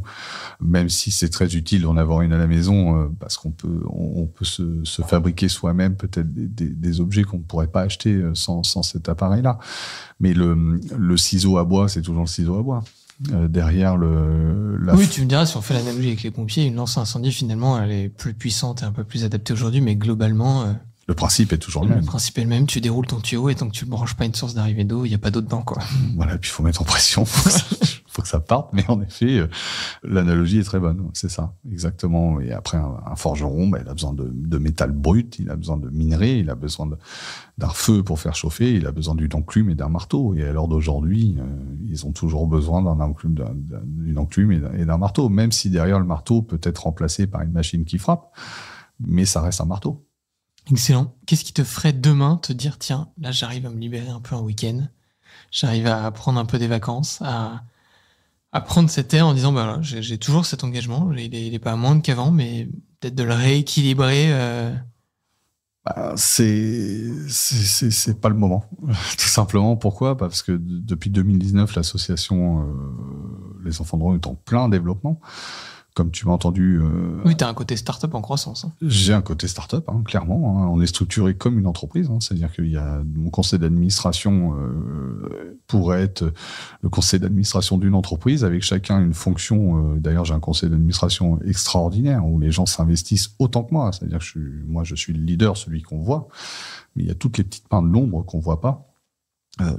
Même si c'est très utile d'en avoir une à la maison, parce qu'on peut se fabriquer soi-même peut-être des objets qu'on ne pourrait pas acheter sans cet appareil-là. Mais le ciseau à bois, c'est toujours le ciseau à bois. Derrière Oui, tu me diras, si on fait l'analogie avec les pompiers, une lance à incendie, finalement, elle est plus puissante et un peu plus adaptée aujourd'hui, mais globalement... Le principe est toujours le même. Le principe est le même, tu déroules ton tuyau et tant que tu ne branches pas une source d'arrivée d'eau, il n'y a pas d'eau dedans, quoi. Voilà, et puis il faut mettre en pression, faut que ça parte, mais en effet, l'analogie est très bonne, c'est ça, exactement. Et après, un forgeron, il a besoin de métal brut, il a besoin de minerais, il a besoin d'un feu pour faire chauffer, il a besoin d'une enclume et d'un marteau. Et à l'heure d'aujourd'hui, ils ont toujours besoin d'une enclume et d'un marteau, même si derrière le marteau peut être remplacé par une machine qui frappe, mais ça reste un marteau. Excellent. Qu'est-ce qui te ferait demain te dire, tiens, là j'arrive à me libérer un peu un week-end, j'arrive à prendre un peu des vacances, à prendre cet air en disant, là, j'ai toujours cet engagement, il est pas moindre qu'avant, mais peut-être de le rééquilibrer. C'est pas le moment. Tout simplement. Pourquoi ? Parce que depuis 2019, l'association Les Enfants de Roland est en plein développement. Comme tu m'as entendu... Oui, tu as un côté start-up en croissance. J'ai un côté start-up, clairement. On est structuré comme une entreprise. C'est-à-dire qu'il y a mon conseil d'administration pourrait être le conseil d'administration d'une entreprise avec chacun une fonction. D'ailleurs, j'ai un conseil d'administration extraordinaire où les gens s'investissent autant que moi. C'est-à-dire que je suis le leader, celui qu'on voit. Mais il y a toutes les petites mains de l'ombre qu'on voit pas.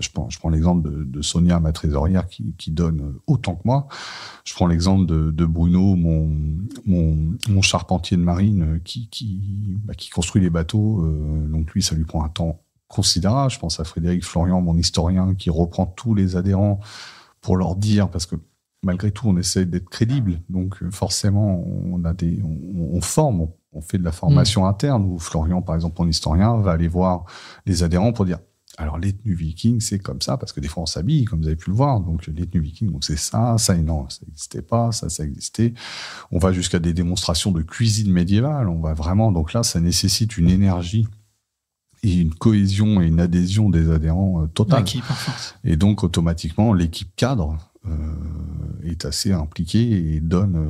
Je prends l'exemple de Sonia, ma trésorière, qui donne autant que moi. Je prends l'exemple de Bruno, mon charpentier de marine, qui construit les bateaux. Donc lui, ça lui prend un temps considérable. Je pense à Frédéric Florian, mon historien, qui reprend tous les adhérents pour leur dire, parce que malgré tout, on essaie d'être crédible. Donc forcément, on forme, on fait de la formation interne, où Florian, par exemple, mon historien, va aller voir les adhérents pour dire: alors, les tenues vikings, c'est comme ça, parce que des fois, on s'habille, comme vous avez pu le voir. Donc, les tenues vikings, donc c'est ça, et non, ça n'existait pas, ça existait. On va jusqu'à des démonstrations de cuisine médiévale. On va vraiment, donc là, ça nécessite une énergie et une cohésion et une adhésion des adhérents totale. Qui est hyper forte. Et donc, automatiquement, l'équipe cadre est assez impliquée et donne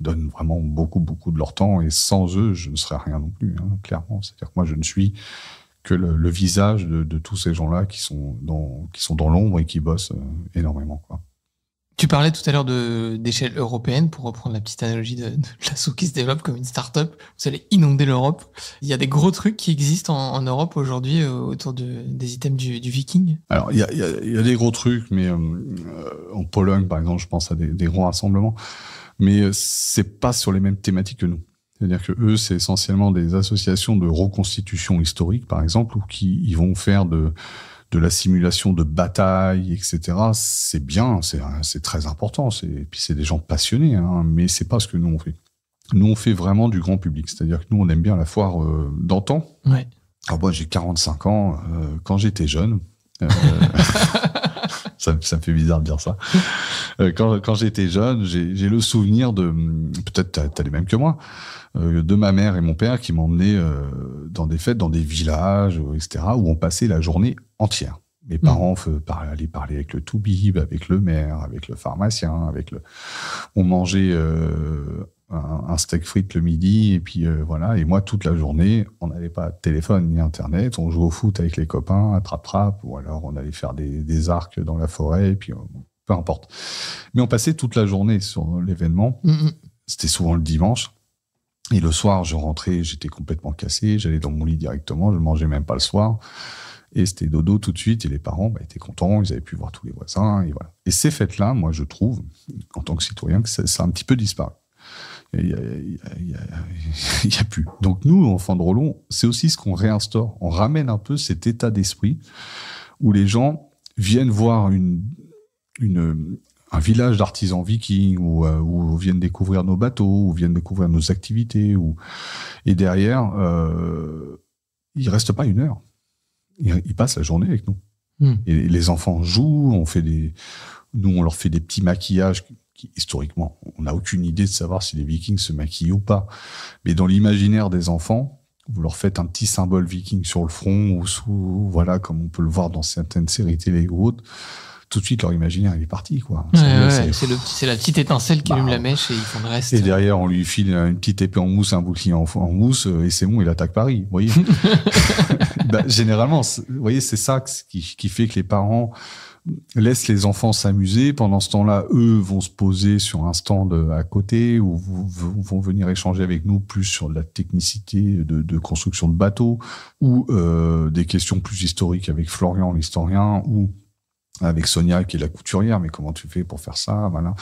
vraiment beaucoup, beaucoup de leur temps. Et sans eux, je ne serais rien non plus, clairement. C'est-à-dire que moi, je ne suis que le visage de tous ces gens-là qui sont dans l'ombre et qui bossent énormément, quoi. Tu parlais tout à l'heure d'échelle européenne, pour reprendre la petite analogie de l'assaut qui se développe comme une start-up. Vous allez inonder l'Europe. Il y a des gros trucs qui existent en Europe aujourd'hui autour des items du Viking. Alors, il y a des gros trucs, mais en Pologne, par exemple, je pense à des gros rassemblements. Mais c'est pas sur les mêmes thématiques que nous. C'est-à-dire que eux, c'est essentiellement des associations de reconstitution historique, par exemple, ou ils vont faire de la simulation de bataille, etc. C'est bien, c'est très important. Puis c'est des gens passionnés, hein, mais c'est pas ce que nous on fait. Nous, on fait vraiment du grand public. C'est-à-dire que nous, on aime bien la foire d'antan. Ouais. Alors moi, j'ai 45 ans. Quand j'étais jeune, ça me fait bizarre de dire ça. Quand j'étais jeune, j'ai le souvenir de, peut-être t'as les mêmes que moi, de ma mère et mon père qui m'emmenaient dans des fêtes, dans des villages, etc., où on passait la journée entière. Mes parents allaient parler avec le toubib, avec le maire, avec le pharmacien, on mangeait un steak frites le midi, et puis voilà. Et moi, toute la journée, on n'avait pas de téléphone ni Internet, on jouait au foot avec les copains, à trap-trap, ou alors on allait faire des arcs dans la forêt, et puis peu importe. Mais on passait toute la journée sur l'événement. C'était souvent le dimanche. Et le soir, je rentrais, j'étais complètement cassé, j'allais dans mon lit directement, je mangeais même pas le soir. Et c'était dodo tout de suite, et les parents étaient contents, ils avaient pu voir tous les voisins, et voilà. Et ces fêtes-là, moi, je trouve, en tant que citoyen, que ça a un petit peu disparu. Il y a plus. Donc nous, enfants de Rollon, c'est aussi ce qu'on réinstaure. On ramène un peu cet état d'esprit où les gens viennent voir un village d'artisans vikings, où viennent découvrir nos bateaux, où viennent découvrir nos activités, et derrière, ils restent pas une heure. Ils passent la journée avec nous. Et les enfants jouent, nous, on leur fait des petits maquillages qui, historiquement, on n'a aucune idée de savoir si les Vikings se maquillent ou pas. Mais dans l'imaginaire des enfants, vous leur faites un petit symbole viking sur le front, ou voilà, comme on peut le voir dans certaines séries télé ou autres, tout de suite, leur imaginaire, il est parti, quoi. C'est la petite étincelle qui allume la mèche et ils font le reste. Et derrière, on lui file une petite épée en mousse, un bouclier en mousse, et c'est bon, il attaque Paris, vous voyez. Généralement, vous voyez, c'est ça qui fait que les parents laissent les enfants s'amuser. Pendant ce temps-là, eux vont se poser sur un stand à côté, ou vont venir échanger avec nous plus sur la technicité de construction de bateaux, ou des questions plus historiques avec Florian, l'historien, ou avec Sonia qui est la couturière, mais comment tu fais pour faire ça, voilà.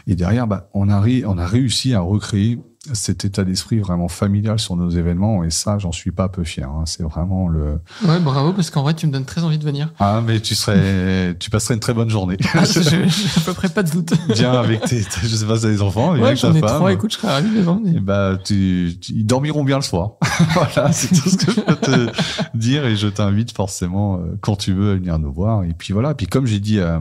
Et derrière, on a réussi à recréer cet état d'esprit vraiment familial sur nos événements, et ça, j'en suis pas peu fier, hein. C'est vraiment Ouais, bravo, parce qu'en vrai, tu me donnes très envie de venir. Ah, mais tu passerais une très une journée. J'ai à peu près pas de doute. Viens avec je sais pas si t'as des enfants, ouais, j'en ai 3, écoute, je serais ravi de les emmener. Ils dormiront bien le soir. Voilà, c'est tout ce que je peux te dire, et je t'invite forcément, quand tu veux, à venir nous voir. Et puis voilà, puis comme j'ai dit à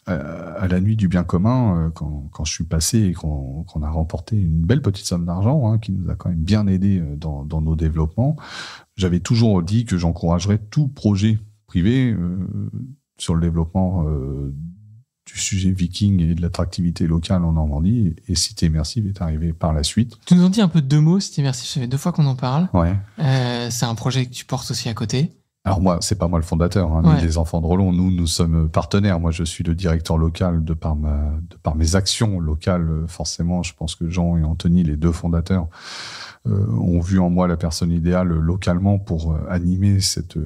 la nuit du bien commun, quand je suis passé et qu'on a remporté une belle petite somme d'argent, hein, qui nous a quand même bien aidé dans nos développements, j'avais toujours dit que j'encouragerais tout projet privé sur le développement du sujet viking et de l'attractivité locale en Normandie, et Cité Immersive est arrivé par la suite. Tu nous en dis un peu 2 mots, Cité Immersive, ça fait 2 fois qu'on en parle. Ouais. C'est un projet que tu portes aussi à côté. Alors moi, c'est pas moi le fondateur, hein, ni les enfants de Rollon. Nous sommes partenaires. Moi, je suis le directeur local de par mes actions locales. Forcément, je pense que Jean et Anthony, les 2 fondateurs, ont vu en moi la personne idéale localement pour animer cette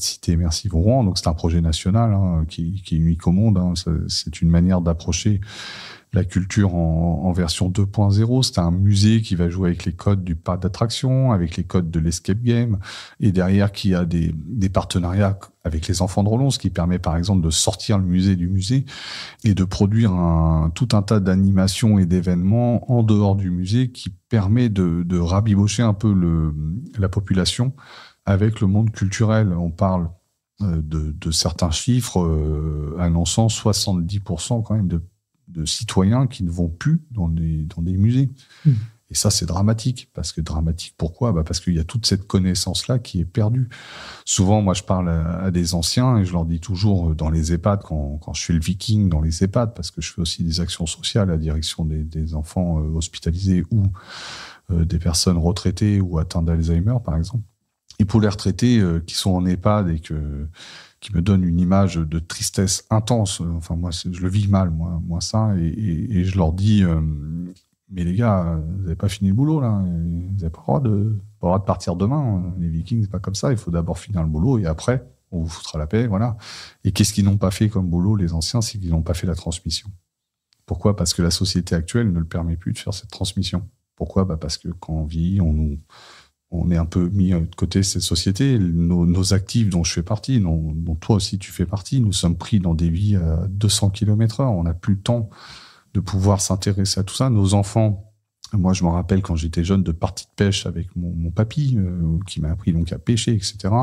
cité immersive au Rouen. Donc c'est un projet national, hein, qui est unique au monde, hein. C'est une manière d'approcher la culture en version 2.0. C'est un musée qui va jouer avec les codes du parc d'attractions, avec les codes de l'escape game, et derrière qui a des partenariats avec les enfants de Rollon, ce qui permet par exemple de sortir le musée du musée et de produire tout un tas d'animations et d'événements en dehors du musée, qui permet de rabibocher un peu la population avec le monde culturel. On parle de certains chiffres annonçant 70% quand même de citoyens qui ne vont plus dans des musées. Et ça, c'est dramatique. Dramatique, pourquoi ? Parce qu'il y a toute cette connaissance-là qui est perdue. Souvent, moi, je parle à des anciens et je leur dis toujours dans les EHPAD, quand je suis le viking dans les EHPAD, parce que je fais aussi des actions sociales à la direction des enfants hospitalisés ou des personnes retraitées ou atteintes d'Alzheimer, par exemple. Et pour les retraités qui sont en EHPAD et qui me donnent une image de tristesse intense, enfin moi je le vis mal, moi ça, et je leur dis mais les gars, vous n'avez pas fini le boulot là, vous n'avez pas le droit de partir demain. Les Vikings, c'est pas comme ça, il faut d'abord finir le boulot et après on vous foutra la paix, voilà. Et qu'est-ce qu'ils n'ont pas fait comme boulot, les anciens, c'est qu'ils n'ont pas fait la transmission. Pourquoi ? Parce que la société actuelle ne le permet plus de faire cette transmission. Pourquoi ? Parce que quand on vit, on est un peu mis de côté cette société. Nos actifs dont je fais partie, dont toi aussi tu fais partie, nous sommes pris dans des vies à 200 km/h. On n'a plus le temps de pouvoir s'intéresser à tout ça. Nos enfants, moi je me rappelle quand j'étais jeune de parties de pêche avec mon papy qui m'a appris donc à pêcher, etc.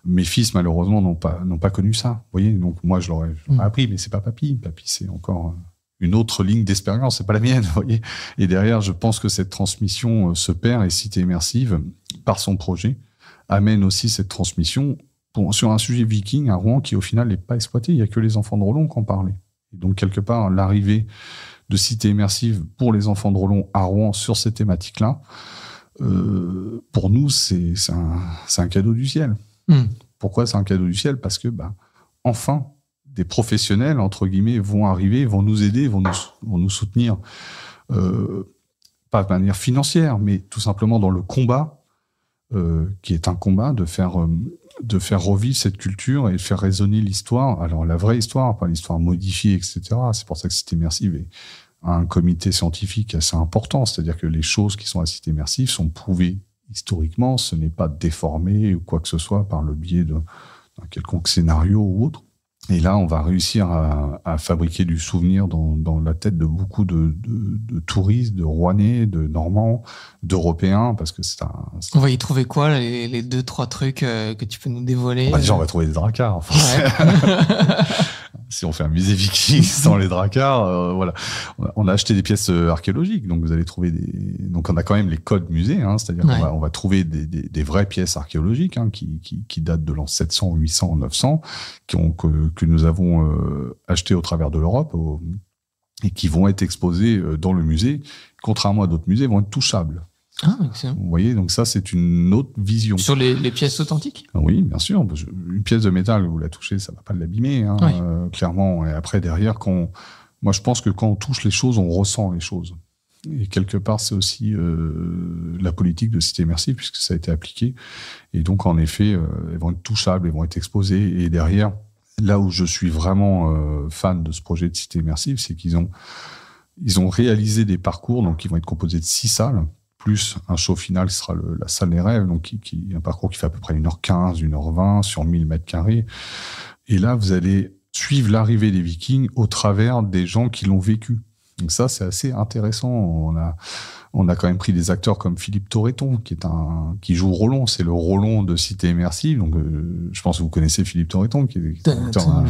Mes fils, malheureusement, n'ont pas connu ça. Vous voyez, donc moi, je l'aurais appris, mais c'est pas papy. Papy, c'est encore une autre ligne d'expérience, c'est pas la mienne, vous voyez. Et derrière, je pense que cette transmission se perd et Cité Immersive, par son projet, amène aussi cette transmission sur un sujet viking à Rouen qui, au final, n'est pas exploité. Il y a que les enfants de Rollon qui en parlaient. Et donc, quelque part, l'arrivée de Cité Immersive pour les enfants de Rollon à Rouen sur ces thématiques-là, pour nous, c'est un cadeau du ciel. Pourquoi c'est un cadeau du ciel ? Parce que, enfin, des professionnels, entre guillemets, vont arriver, vont nous aider, vont nous soutenir, pas de manière financière, mais tout simplement dans le combat, qui est un combat de faire revivre cette culture et de faire résonner l'histoire. Alors, la vraie histoire, pas l'histoire modifiée, etc. C'est pour ça que Cité Immersive a un comité scientifique assez important, c'est-à-dire que les choses qui sont à Cité Immersive sont prouvées historiquement, ce n'est pas déformé ou quoi que ce soit par le biais d'un quelconque scénario ou autre. Et là, on va réussir à fabriquer du souvenir dans la tête de beaucoup de touristes, de Rouennais, de Normands, d'Européens, parce que On va y trouver quoi, les 2-3 trucs que tu peux nous dévoiler? Déjà, on va trouver des dracars, en fait. Ouais. Si on fait un musée viking sans les dracars, voilà. On a acheté des pièces archéologiques, donc vous allez trouver donc on a quand même les codes musées, hein, c'est-à-dire qu'on va trouver des vraies pièces archéologiques qui datent de l'an 700, 800, 900, que nous avons achetées au travers de l'Europe et qui vont être exposées dans le musée. Contrairement à d'autres musées, vont être touchables. Ah, excellent. Vous voyez, donc ça, c'est une autre vision. Sur les pièces authentiques ? Oui, bien sûr. Une pièce de métal, vous la touchez, ça ne va pas l'abîmer, hein, clairement. Et après, derrière, moi, je pense que quand on touche les choses, on ressent les choses. Et quelque part, c'est aussi la politique de Cité Immersive, puisque ça a été appliqué. Et donc, en effet, elles vont être touchables, elles vont être exposées. Et derrière, là où je suis vraiment fan de ce projet de Cité Immersive, c'est qu'ils ont réalisé des parcours donc qui vont être composés de 6 salles, plus un show final qui sera la salle des rêves, donc qui un parcours qui fait à peu près 1h15, 1h20 sur 1000 mètres carrés. Et là, vous allez suivre l'arrivée des Vikings au travers des gens qui l'ont vécu. Donc ça, c'est assez intéressant. On a quand même pris des acteurs comme Philippe Torreton, qui joue Rollon. C'est le Rollon de Cité Immersive. Donc, je pense que vous connaissez Philippe Torreton, qui est acteur.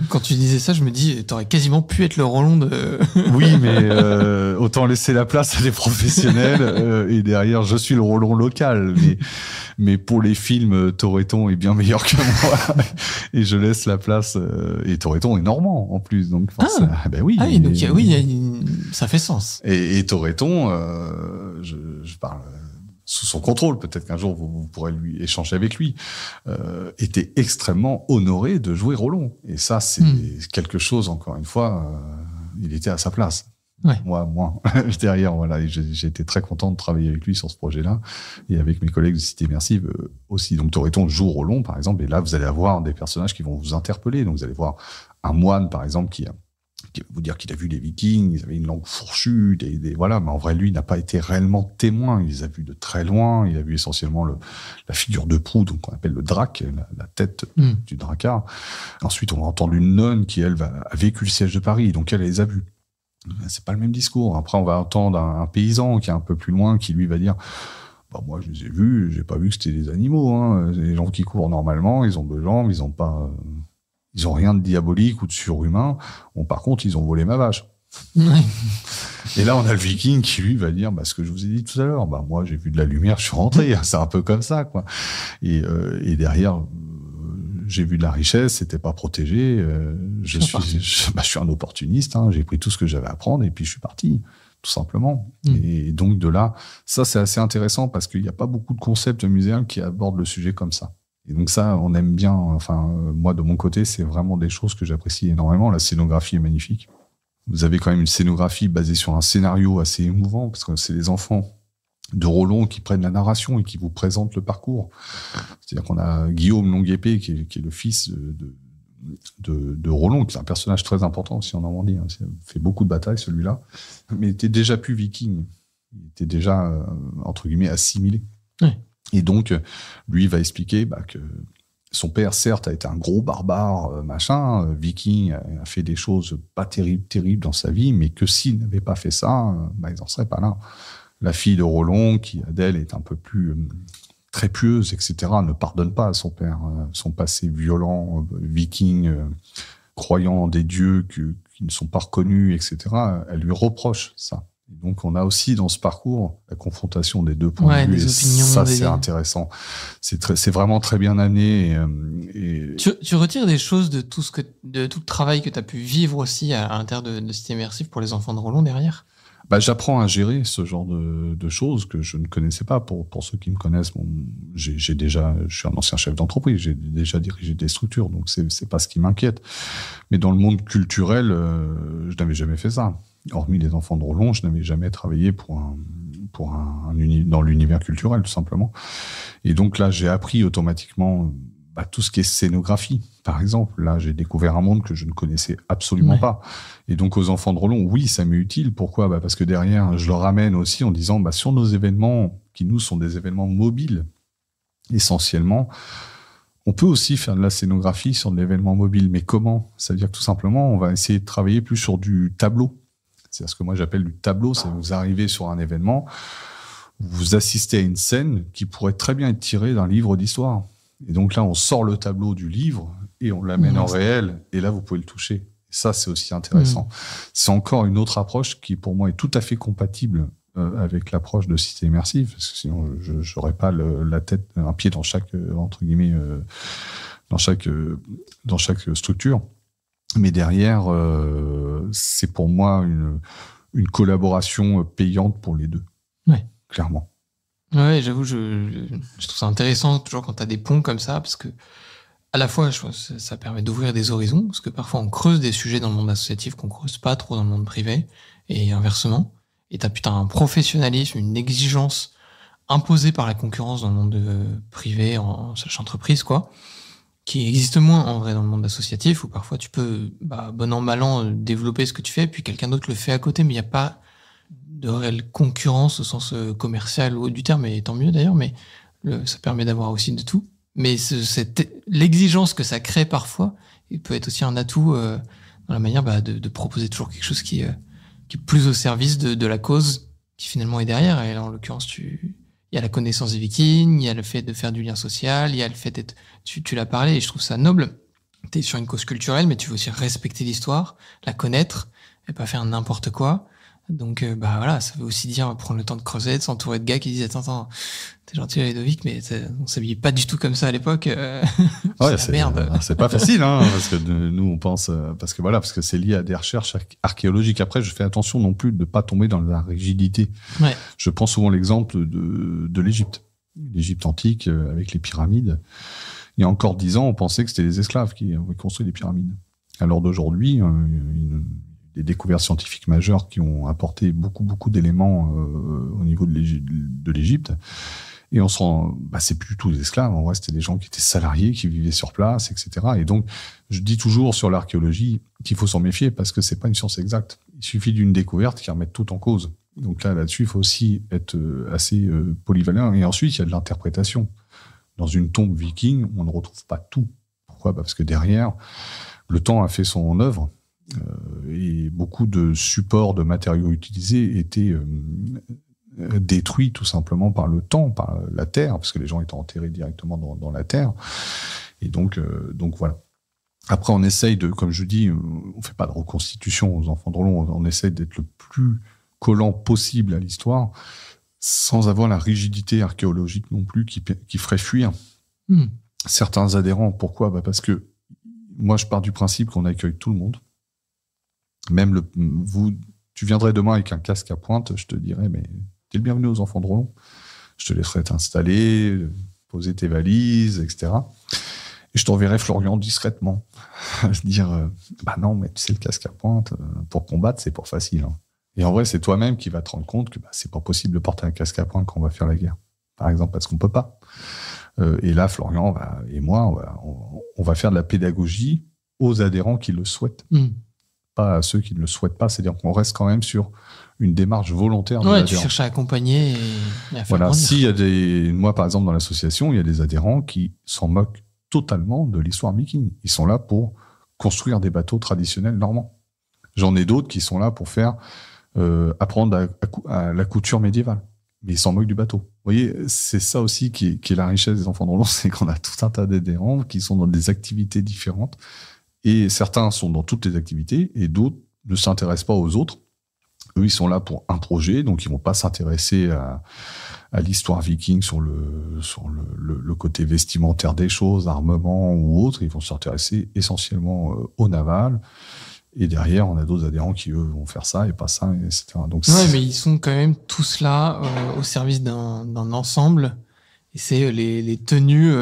Quand tu disais ça, je me dis, t'aurais quasiment pu être le Rollon de... Oui, mais autant laisser la place à des professionnels. Et derrière, je suis le Rollon local. Mais pour les films, Torreton est bien meilleur que moi. Et je laisse la place. Et Torreton est normand, en plus. Donc, ben oui. Ah oui, donc ça fait sens. Et Torreton, je parle sous son contrôle, peut-être qu'un jour vous pourrez lui échanger avec lui, était extrêmement honoré de jouer Rollon. Et ça, c'est quelque chose, encore une fois, il était à sa place. Ouais. Moi, derrière, voilà. Et j'ai été très content de travailler avec lui sur ce projet-là et avec mes collègues de Cité Immersive aussi. Donc, Torreton joue Rollon, par exemple, et là, vous allez avoir des personnages qui vont vous interpeller. Donc, vous allez voir un moine, par exemple, qui va vous dire qu'il a vu les Vikings, ils avaient une langue fourchue, voilà, mais en vrai, lui, il n'a pas été réellement témoin. Il les a vus de très loin. Il a vu essentiellement la figure de proue, donc qu'on appelle le drac, la tête du dracard. Ensuite, on va entendre une nonne qui, elle, a vécu le siège de Paris, donc elle les a vus. C'est pas le même discours. Après, on va entendre un paysan qui est un peu plus loin, qui lui va dire moi, je les ai vus, j'ai pas vu que c'était des animaux. Hein. Les gens qui courent normalement, ils ont 2 jambes, ils ont rien de diabolique ou de surhumain. Bon, par contre, ils ont volé ma vache. Et là, on a le Viking qui, lui, va dire ce que je vous ai dit tout à l'heure. Moi, j'ai vu de la lumière, je suis rentré. C'est un peu comme ça, quoi. Et derrière, j'ai vu de la richesse, c'était pas protégé. Je suis un opportuniste. Hein, j'ai pris tout ce que j'avais à prendre et puis je suis parti. tout simplement. Et donc de là, ça c'est assez intéressant parce qu'il n'y a pas beaucoup de concepts muséens qui abordent le sujet comme ça. Et donc ça, on aime bien, moi de mon côté, c'est vraiment des choses que j'apprécie énormément. La scénographie est magnifique. Vous avez quand même une scénographie basée sur un scénario assez émouvant parce que c'est les enfants de Rollon qui prennent la narration et qui vous présentent le parcours. C'est-à-dire qu'on a Guillaume Longuepée qui est le fils de Rollon, qui est un personnage très important aussi en Normandie. Il fait beaucoup de batailles, celui-là. Mais il était déjà plus viking. Il était déjà, entre guillemets, assimilé. Oui. Et donc, lui, il va expliquer que son père, certes, a été un gros barbare, viking, a fait des choses pas terribles dans sa vie, mais que s'il n'avait pas fait ça, ils n'en seraient pas là. La fille de Rollon, qui, Adèle, est un peu plus très pieuse, etc., ne pardonne pas à son père. Son passé violent, viking, croyant en des dieux qui ne sont pas reconnus, etc., elle lui reproche ça. Et donc, on a aussi dans ce parcours la confrontation des deux points de vue. Et ça, c'est intéressant. C'est vraiment très bien amené. Tu retires des choses de tout le travail que tu as pu vivre aussi à l'intérieur de Cité Immersive pour les enfants de Rollon derrière? J'apprends à gérer ce genre de choses que je ne connaissais pas. Pour ceux qui me connaissent, je suis un ancien chef d'entreprise, j'ai déjà dirigé des structures, donc c'est pas ce qui m'inquiète. Mais dans le monde culturel, je n'avais jamais fait ça. Hormis les enfants de Rollon, je n'avais jamais travaillé dans l'univers culturel, tout simplement. Et donc là, j'ai appris automatiquement tout ce qui est scénographie, par exemple. Là, j'ai découvert un monde que je ne connaissais absolument pas. Et donc, aux enfants de Rollon, oui, ça m'est utile. Pourquoi ? Parce que derrière, je leur ramène aussi en disant, sur nos événements, qui nous sont des événements mobiles, essentiellement, on peut aussi faire de la scénographie sur de l'événement mobile. Mais comment ? Ça veut dire que tout simplement, on va essayer de travailler plus sur du tableau. C'est ce que moi j'appelle du tableau. C'est que vous arrivez sur un événement, vous assistez à une scène qui pourrait très bien être tirée d'un livre d'histoire. Et donc là, on sort le tableau du livre et on l'amène en réel. Et là, vous pouvez le toucher. Et ça, c'est aussi intéressant. C'est encore une autre approche qui, pour moi, est tout à fait compatible avec l'approche de Cité Immersive. Parce que sinon, je n'aurais pas un pied dans chaque, entre guillemets, dans chaque structure. Mais derrière, c'est pour moi une collaboration payante pour les deux. Ouais. Clairement. Ouais, j'avoue, je trouve ça intéressant toujours quand tu as des ponts comme ça, parce que à la fois, je pense que ça permet d'ouvrir des horizons, parce que parfois on creuse des sujets dans le monde associatif qu'on creuse pas trop dans le monde privé, et inversement. Et t'as un professionnalisme, une exigence imposée par la concurrence dans le monde privé, slash entreprise, quoi, qui existe moins en vrai dans le monde associatif, où parfois tu peux, bon an, mal an, développer ce que tu fais, puis quelqu'un d'autre le fait à côté, mais il n'y a pas de réelle concurrence au sens commercial ou du terme, et tant mieux d'ailleurs, mais ça permet d'avoir aussi de tout. Mais l'exigence que ça crée parfois, il peut être aussi un atout dans la manière de proposer toujours quelque chose qui est plus au service de la cause qui finalement est derrière. Et là, en l'occurrence, il y a la connaissance des Vikings, il y a le fait de faire du lien social, il y a le fait d'être... Tu l'as parlé, et je trouve ça noble. T'es sur une cause culturelle, mais tu veux aussi respecter l'histoire, la connaître, et pas faire n'importe quoi. Donc voilà, ça veut aussi dire prendre le temps de creuser, de s'entourer de gars qui disent attends, t'es gentil Ludovic, mais on s'habillait pas du tout comme ça à l'époque. Ouais, merde. C'est pas facile, parce que nous on pense parce que c'est lié à des recherches archéologiques. Après, je fais attention non plus de pas tomber dans la rigidité. Ouais. Je prends souvent l'exemple de l'Égypte antique avec les pyramides. Il y a encore 10 ans, on pensait que c'était les esclaves qui avaient construit les pyramides. Alors d'aujourd'hui, des découvertes scientifiques majeures qui ont apporté beaucoup d'éléments au niveau de l'Égypte. Et on se rend, c'est plus du tout des esclaves. En vrai, c'était des gens qui étaient salariés, qui vivaient sur place, etc. Et donc, je dis toujours sur l'archéologie qu'il faut s'en méfier parce que c'est pas une science exacte. Il suffit d'une découverte qui remette tout en cause. Donc là-dessus, il faut aussi être assez polyvalent. Et ensuite, il y a de l'interprétation. Dans une tombe viking, on ne retrouve pas tout. Pourquoi ? Parce que derrière, le temps a fait son œuvre. Et beaucoup de supports, de matériaux utilisés étaient détruits tout simplement par le temps, par la terre, parce que les gens étaient enterrés directement dans la terre. Et donc voilà. Après, on essaye comme je dis, on fait pas de reconstitution aux enfants de Rollon, on essaye d'être le plus collant possible à l'histoire, sans avoir la rigidité archéologique non plus qui ferait fuir certains adhérents. Pourquoi ? Parce que moi, je pars du principe qu'on accueille tout le monde. Même vous, Tu viendrais demain avec un casque à pointe, je te dirais, mais t'es le bienvenu aux enfants de Roland. Je te laisserai t'installer, poser tes valises, etc. Et je t'enverrai Florian discrètement. Dire, non, mais tu sais, le casque à pointe, pour combattre, c'est pas facile. Hein. Et en vrai, c'est toi-même qui vas te rendre compte que c'est pas possible de porter un casque à pointe quand on va faire la guerre. Par exemple, parce qu'on peut pas. Et là, Florian et moi, on va faire de la pédagogie aux adhérents qui le souhaitent. Pas à ceux qui ne le souhaitent pas. C'est-à-dire qu'on reste quand même sur une démarche volontaire de l'adhérent. Tu cherches à accompagner et à faire voilà. grandir. Moi, par exemple, dans l'association, il y a des adhérents qui s'en moquent totalement de l'histoire viking. Ils sont là pour construire des bateaux traditionnels normands. J'en ai d'autres qui sont là pour faire apprendre à la couture médiévale. Mais ils s'en moquent du bateau. Vous voyez, c'est ça aussi qui est la richesse des enfants de Roland, c'est qu'on a tout un tas d'adhérents qui sont dans des activités différentes. Et certains sont dans toutes les activités et d'autres ne s'intéressent pas aux autres. Eux, ils sont là pour un projet, donc ils vont pas s'intéresser à l'histoire viking sur le côté vestimentaire des choses, armement ou autre. Ils vont s'intéresser essentiellement au naval. Et derrière, on a d'autres adhérents qui, eux, vont faire ça et pas ça, etc. Donc, mais ils sont quand même tous là au service d'un ensemble. Et c'est les tenues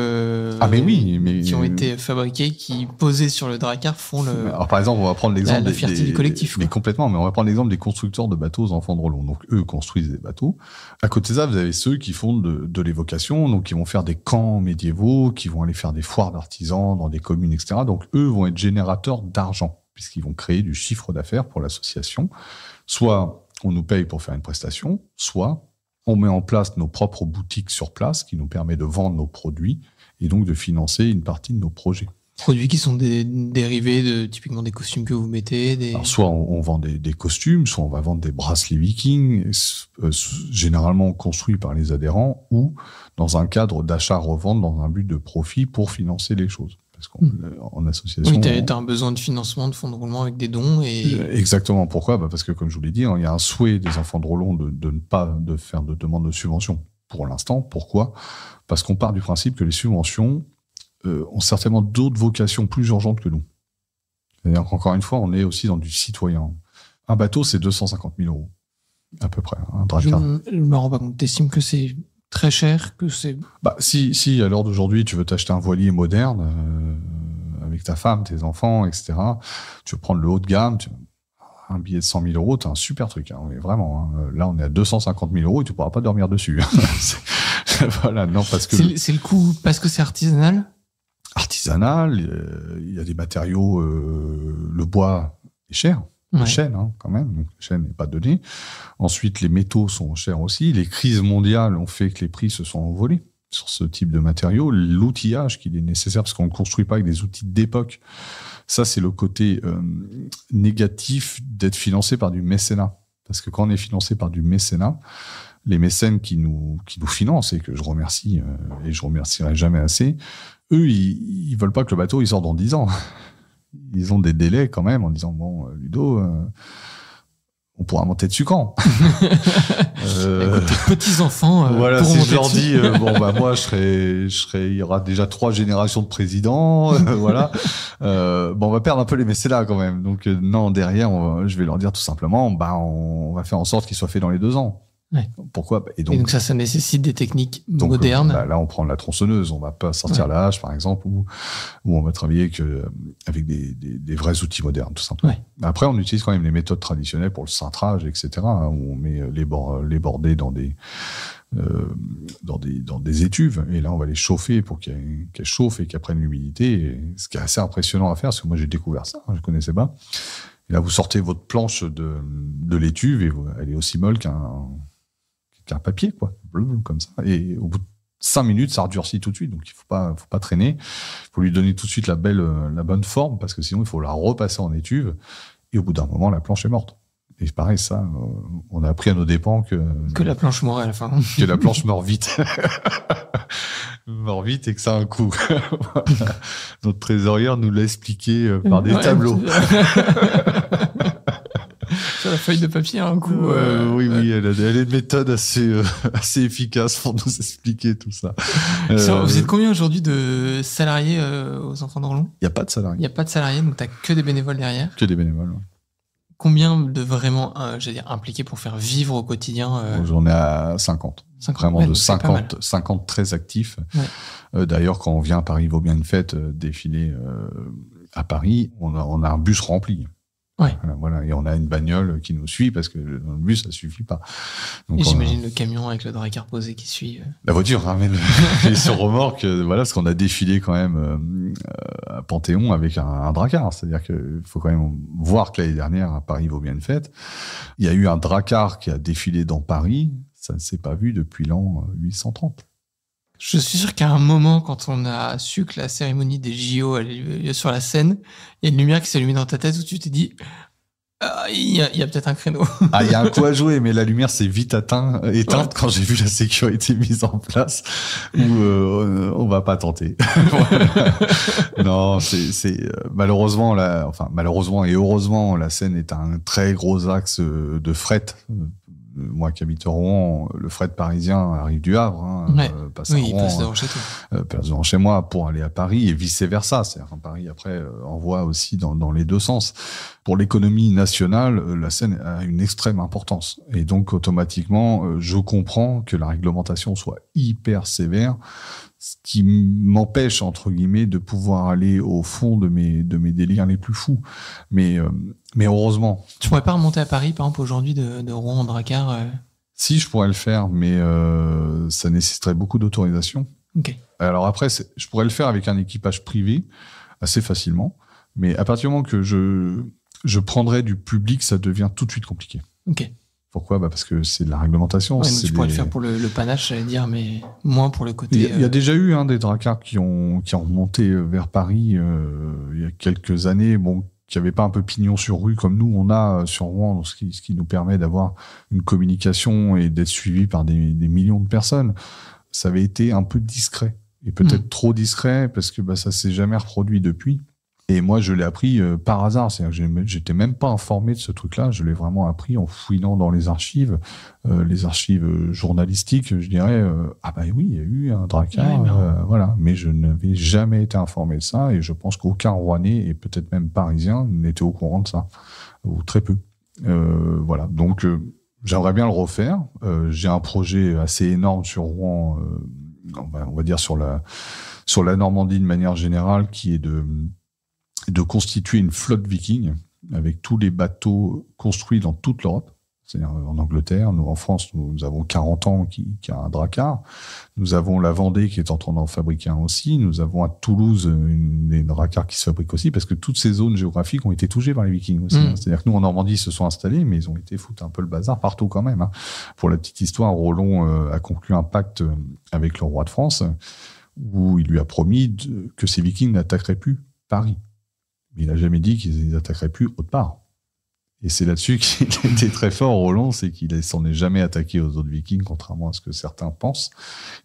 qui ont été fabriquées, qui, posées sur le Drakkar, font le... Alors, par exemple, on va prendre l'exemple la fierté du collectif. Mais complètement, mais on va prendre l'exemple des constructeurs de bateaux aux enfants de Roland. Donc, eux construisent des bateaux. À côté de ça, vous avez ceux qui font de l'évocation, donc qui vont faire des camps médiévaux, qui vont aller faire des foires d'artisans dans des communes, etc. Donc, eux vont être générateurs d'argent, puisqu'ils vont créer du chiffre d'affaires pour l'association. Soit on nous paye pour faire une prestation, soit on met en place nos propres boutiques sur place qui nous permet de vendre nos produits et donc de financer une partie de nos projets. Produits qui sont des dérivés de typiquement des costumes que vous mettez. Alors soit on vend des costumes, soit on va vendre des bracelets vikings, généralement construits par les adhérents ou dans un cadre d'achat-revente dans un but de profit pour financer les choses. Parce qu'en association... Oui, tu as un besoin de financement, de fonds de roulement avec des dons. Exactement. Pourquoi ? Parce que, comme je vous l'ai dit, il y a un souhait des enfants de Roland de ne pas faire de demande de subvention pour l'instant. Pourquoi ? Parce qu'on part du principe que les subventions ont certainement d'autres vocations plus urgentes que nous. C'est-à-dire qu'encore une fois, on est aussi dans du citoyen. Un bateau, c'est 250 000 €, à peu près. Un Drakkar. Je me rends pas compte. T'estimes que c'est très cher, que c'est... Si à l'heure d'aujourd'hui, tu veux t'acheter un voilier moderne, avec ta femme, tes enfants, etc., tu veux prendre le haut de gamme, un billet de 100 000 €, t'as un super truc, hein, mais vraiment. Hein. Là, on est à 250 000 € et tu pourras pas dormir dessus. Voilà, non, parce que... C'est le coût parce que c'est artisanal ? Artisanal, il y a des matériaux, le bois est cher. Le chêne, hein, quand même. Donc, le chêne n'est pas donné. Ensuite, les métaux sont chers aussi. Les crises mondiales ont fait que les prix se sont envolés sur ce type de matériaux. L'outillage qu'il est nécessaire, parce qu'on ne construit pas avec des outils d'époque. Ça, c'est le côté négatif d'être financé par du mécénat. Parce que quand on est financé par du mécénat, les mécènes qui nous financent, et que je remercie, et je remercierai jamais assez, eux, ils veulent pas que le bateau il sorte dans 10 ans. Ils ont des délais quand même en disant bon, Ludo, on pourra monter dessus quand tes petits enfants. Voilà, pourront si monter je leur dessus. dis moi je serai, il y aura déjà 3 générations de présidents, voilà. On va perdre un peu les mécénats quand même. Donc non, derrière, je vais leur dire tout simplement, on va faire en sorte qu'il soit fait dans les 2 ans. Ouais. Pourquoi ? Et donc ça nécessite des techniques modernes. Là, on prend la tronçonneuse, on va pas sortir la hache, par exemple, ou on va travailler avec des vrais outils modernes, tout simplement. Ouais. Après, on utilise quand même les méthodes traditionnelles pour le cintrage, etc., hein, où on met les bordées dans des étuves, et là, on va les chauffer pour qu'elles chauffent et qu'elles prennent l'humidité, ce qui est assez impressionnant à faire, parce que moi, j'ai découvert ça, je connaissais pas. Et là, vous sortez votre planche de l'étuve, et elle est aussi molle qu'un papier, quoi, comme ça. Et au bout de 5 minutes, ça redurcit tout de suite. Donc, il faut pas traîner. Il faut lui donner tout de suite la bonne forme, parce que sinon, il faut la repasser en étuve. Et au bout d'un moment, la planche est morte. Et pareil, ça, on a appris à nos dépens que la planche mourrait à la fin. Que la planche meurt vite. Meurt vite et que ça a un coût. Voilà. Notre trésorière nous l'a expliqué par des tableaux. Sur la feuille de papier, un coup. Oui, elle a une méthode assez efficace pour nous expliquer tout ça. Vous êtes combien aujourd'hui de salariés aux Enfants de Roland ? Il n'y a pas de salariés. Il n'y a pas de salariés, donc tu n'as que des bénévoles derrière ? Que des bénévoles, ouais. combien de vraiment, impliqués pour faire vivre au quotidien J'en ai à 50. 50, Vraiment ouais, de donc c'est pas mal. 50 très actifs. Ouais. D'ailleurs, quand on vient à Paris Vaut bien une fête défiler à Paris, on a un bus rempli. Ouais. Voilà, et on a une bagnole qui nous suit parce que dans le bus, ça suffit pas. Donc, Et j'imagine le camion avec le dracar posé qui suit. La voiture ramène les sur remorque, voilà, parce qu'on a défilé quand même à Panthéon avec un dracar. C'est-à-dire qu'il faut quand même voir que l'année dernière, à Paris Vaut bien une fête, il y a eu un dracar qui a défilé dans Paris. Ça ne s'est pas vu depuis l'an 830. Je suis sûr qu'à un moment, quand on a su que la cérémonie des JO allait sur la scène, il y a une lumière qui s'est allumée dans ta tête où tu t'es dit il y a peut-être un créneau. Ah, il y a un coup à jouer, mais la lumière s'est vite éteinte quand j'ai vu la sécurité mise en place où on va pas tenter. Non, c'est malheureusement malheureusement et heureusement, la Seine est un très gros axe de fret. Moi qui habite Rouen, le fret parisien arrive du Havre, passe à Rouen, il passe devant chez toi. passe devant chez moi pour aller à Paris et vice versa. C'est-à-dire qu'en Paris après envoie aussi dans les deux sens. Pour l'économie nationale, la Seine a une extrême importance et donc automatiquement, je comprends que la réglementation soit hyper sévère, ce qui m'empêche entre guillemets de pouvoir aller au fond de mes délires les plus fous. Mais heureusement. Tu pourrais pas remonter à Paris, par exemple, aujourd'hui, de Rouen en dracar Si, je pourrais le faire, mais ça nécessiterait beaucoup d'autorisation. Ok. Alors après, je pourrais le faire avec un équipage privé, assez facilement. Mais à partir du moment que je prendrais du public, ça devient tout de suite compliqué. Ok. Pourquoi ? Parce que c'est de la réglementation. Ouais, tu pourrais le faire pour le panache, j'allais dire, mais moins pour le côté... Il y a déjà eu des dracars qui ont monté vers Paris il y a quelques années, qui n'avaient pas un peu pignon sur rue comme nous on a sur Rouen, ce qui nous permet d'avoir une communication et d'être suivi par des millions de personnes. Ça avait été un peu discret, et peut-être trop discret, parce que ça s'est jamais reproduit depuis. Et moi, je l'ai appris par hasard. C'est-à-dire que j'étais même pas informé de ce truc-là. Je l'ai vraiment appris en fouillant dans les archives journalistiques. Je dirais, oui, il y a eu un dracar, voilà. Mais je n'avais jamais été informé de ça, et je pense qu'aucun Rouennais et peut-être même Parisien n'était au courant de ça, ou très peu. Voilà. Donc, j'aimerais bien le refaire. J'ai un projet assez énorme sur Rouen, on va dire sur la Normandie de manière générale, qui est de constituer une flotte viking avec tous les bateaux construits dans toute l'Europe. C'est-à-dire en Angleterre, nous en France, nous avons 40 ans qui a un dracar. Nous avons la Vendée qui est en train d'en fabriquer un aussi. Nous avons à Toulouse des dracars qui se fabriquent aussi, parce que toutes ces zones géographiques ont été touchées par les Vikings aussi. C'est-à-dire que nous en Normandie ils se sont installés, mais ils ont été foutre un peu le bazar partout quand même. Pour la petite histoire, Roland a conclu un pacte avec le roi de France où il lui a promis que ces Vikings n'attaqueraient plus Paris. Mais il n'a jamais dit qu'ils attaqueraient plus autre part. Et c'est là-dessus qu'il était très fort, Roland, c'est qu'il s'en est jamais attaqué aux autres Vikings, contrairement à ce que certains pensent.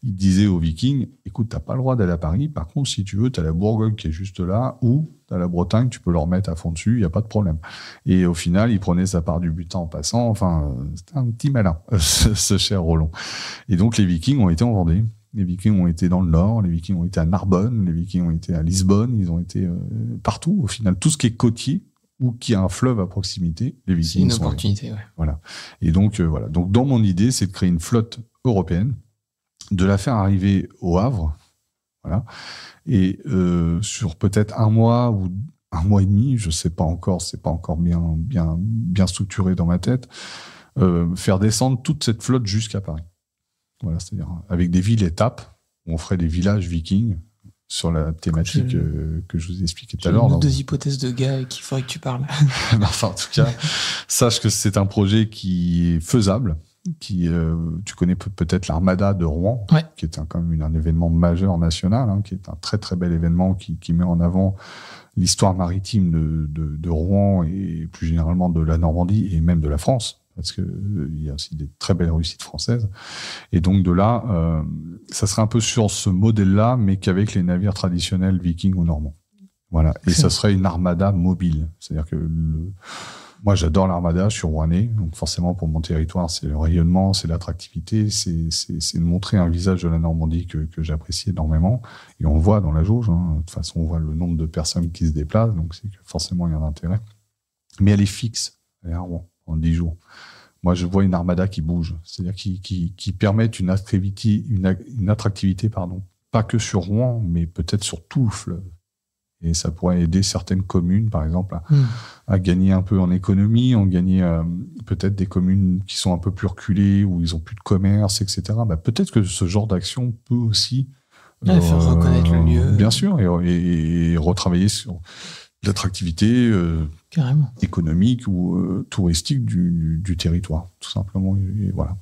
Il disait aux Vikings, écoute, t'as pas le droit d'aller à Paris, par contre, si tu veux, t'as la Bourgogne qui est juste là, ou t'as la Bretagne, tu peux leur mettre à fond dessus, il y a pas de problème. Et au final, il prenait sa part du butin en passant, enfin, c'était un petit malin, ce cher Roland. Et donc, les Vikings ont été en Vendée. Les Vikings ont été dans le Nord, les Vikings ont été à Narbonne, les Vikings ont été à Lisbonne, ils ont été partout. Au final, tout ce qui est côtier ou qui a un fleuve à proximité, les Vikings c'est une opportunité, ouais. Voilà. Et donc, voilà. Donc, dans mon idée, c'est de créer une flotte européenne, de la faire arriver au Havre, voilà. Et sur peut-être un mois ou un mois et demi, je sais pas encore, c'est pas encore bien structuré dans ma tête, faire descendre toute cette flotte jusqu'à Paris. Voilà, c'est-à-dire avec des villes-étapes, où on ferait des villages vikings sur la thématique que je vous ai expliqué tout à l'heure. Deux hypothèses de gars qu'il faudrait que tu parles. Enfin, en tout cas, sache que c'est un projet qui est faisable. Tu connais peut-être l'Armada de Rouen, ouais. Qui est quand même un événement majeur national, qui est un très très bel événement qui met en avant l'histoire maritime de Rouen et plus généralement de la Normandie et même de la France. Parce que il y a aussi des très belles réussites françaises. Et donc de là, ça serait un peu sur ce modèle-là, mais qu'avec les navires traditionnels vikings ou normands. Voilà. Et ça serait une armada mobile. C'est-à-dire que moi, j'adore l'armada, je suis rouennais, donc forcément pour mon territoire, c'est le rayonnement, c'est l'attractivité, c'est de montrer un visage de la Normandie que j'apprécie énormément. Et on le voit dans la jauge. De toute façon, on voit le nombre de personnes qui se déplacent, donc c'est que forcément il y a un intérêt. Mais elle est fixe. aller à Rouen en 10 jours. Moi, je vois une armada qui bouge, c'est-à-dire qui permettent une attractivité, pas que sur Rouen, mais peut-être sur tout le fleuve. Et ça pourrait aider certaines communes, par exemple, à gagner un peu en économie, en gagner peut-être des communes qui sont un peu plus reculées, où ils ont plus de commerce, etc. Peut-être que ce genre d'action peut aussi faire reconnaître le lieu. Bien sûr, et retravailler sur l'attractivité économique ou touristique du territoire, tout simplement. Et voilà.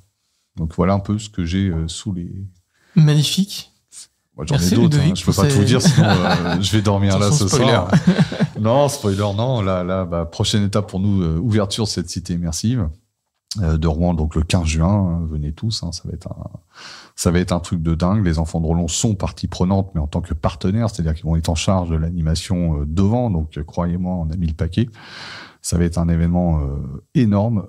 Donc voilà un peu ce que j'ai sous les... Magnifique. Moi, j'en ai d'autres, je peux pas tout dire, sinon je vais dormir là ce soir. Non, spoiler, non. Là, prochaine étape pour nous, ouverture de cette cité immersive de Rouen, donc le 15 juin. Venez tous, ça va être un truc de dingue. Les enfants de Roland sont partie prenante, mais en tant que partenaires, c'est-à-dire qu'ils vont être en charge de l'animation devant. Donc, croyez-moi, on a mis le paquet. Ça va être un événement énorme.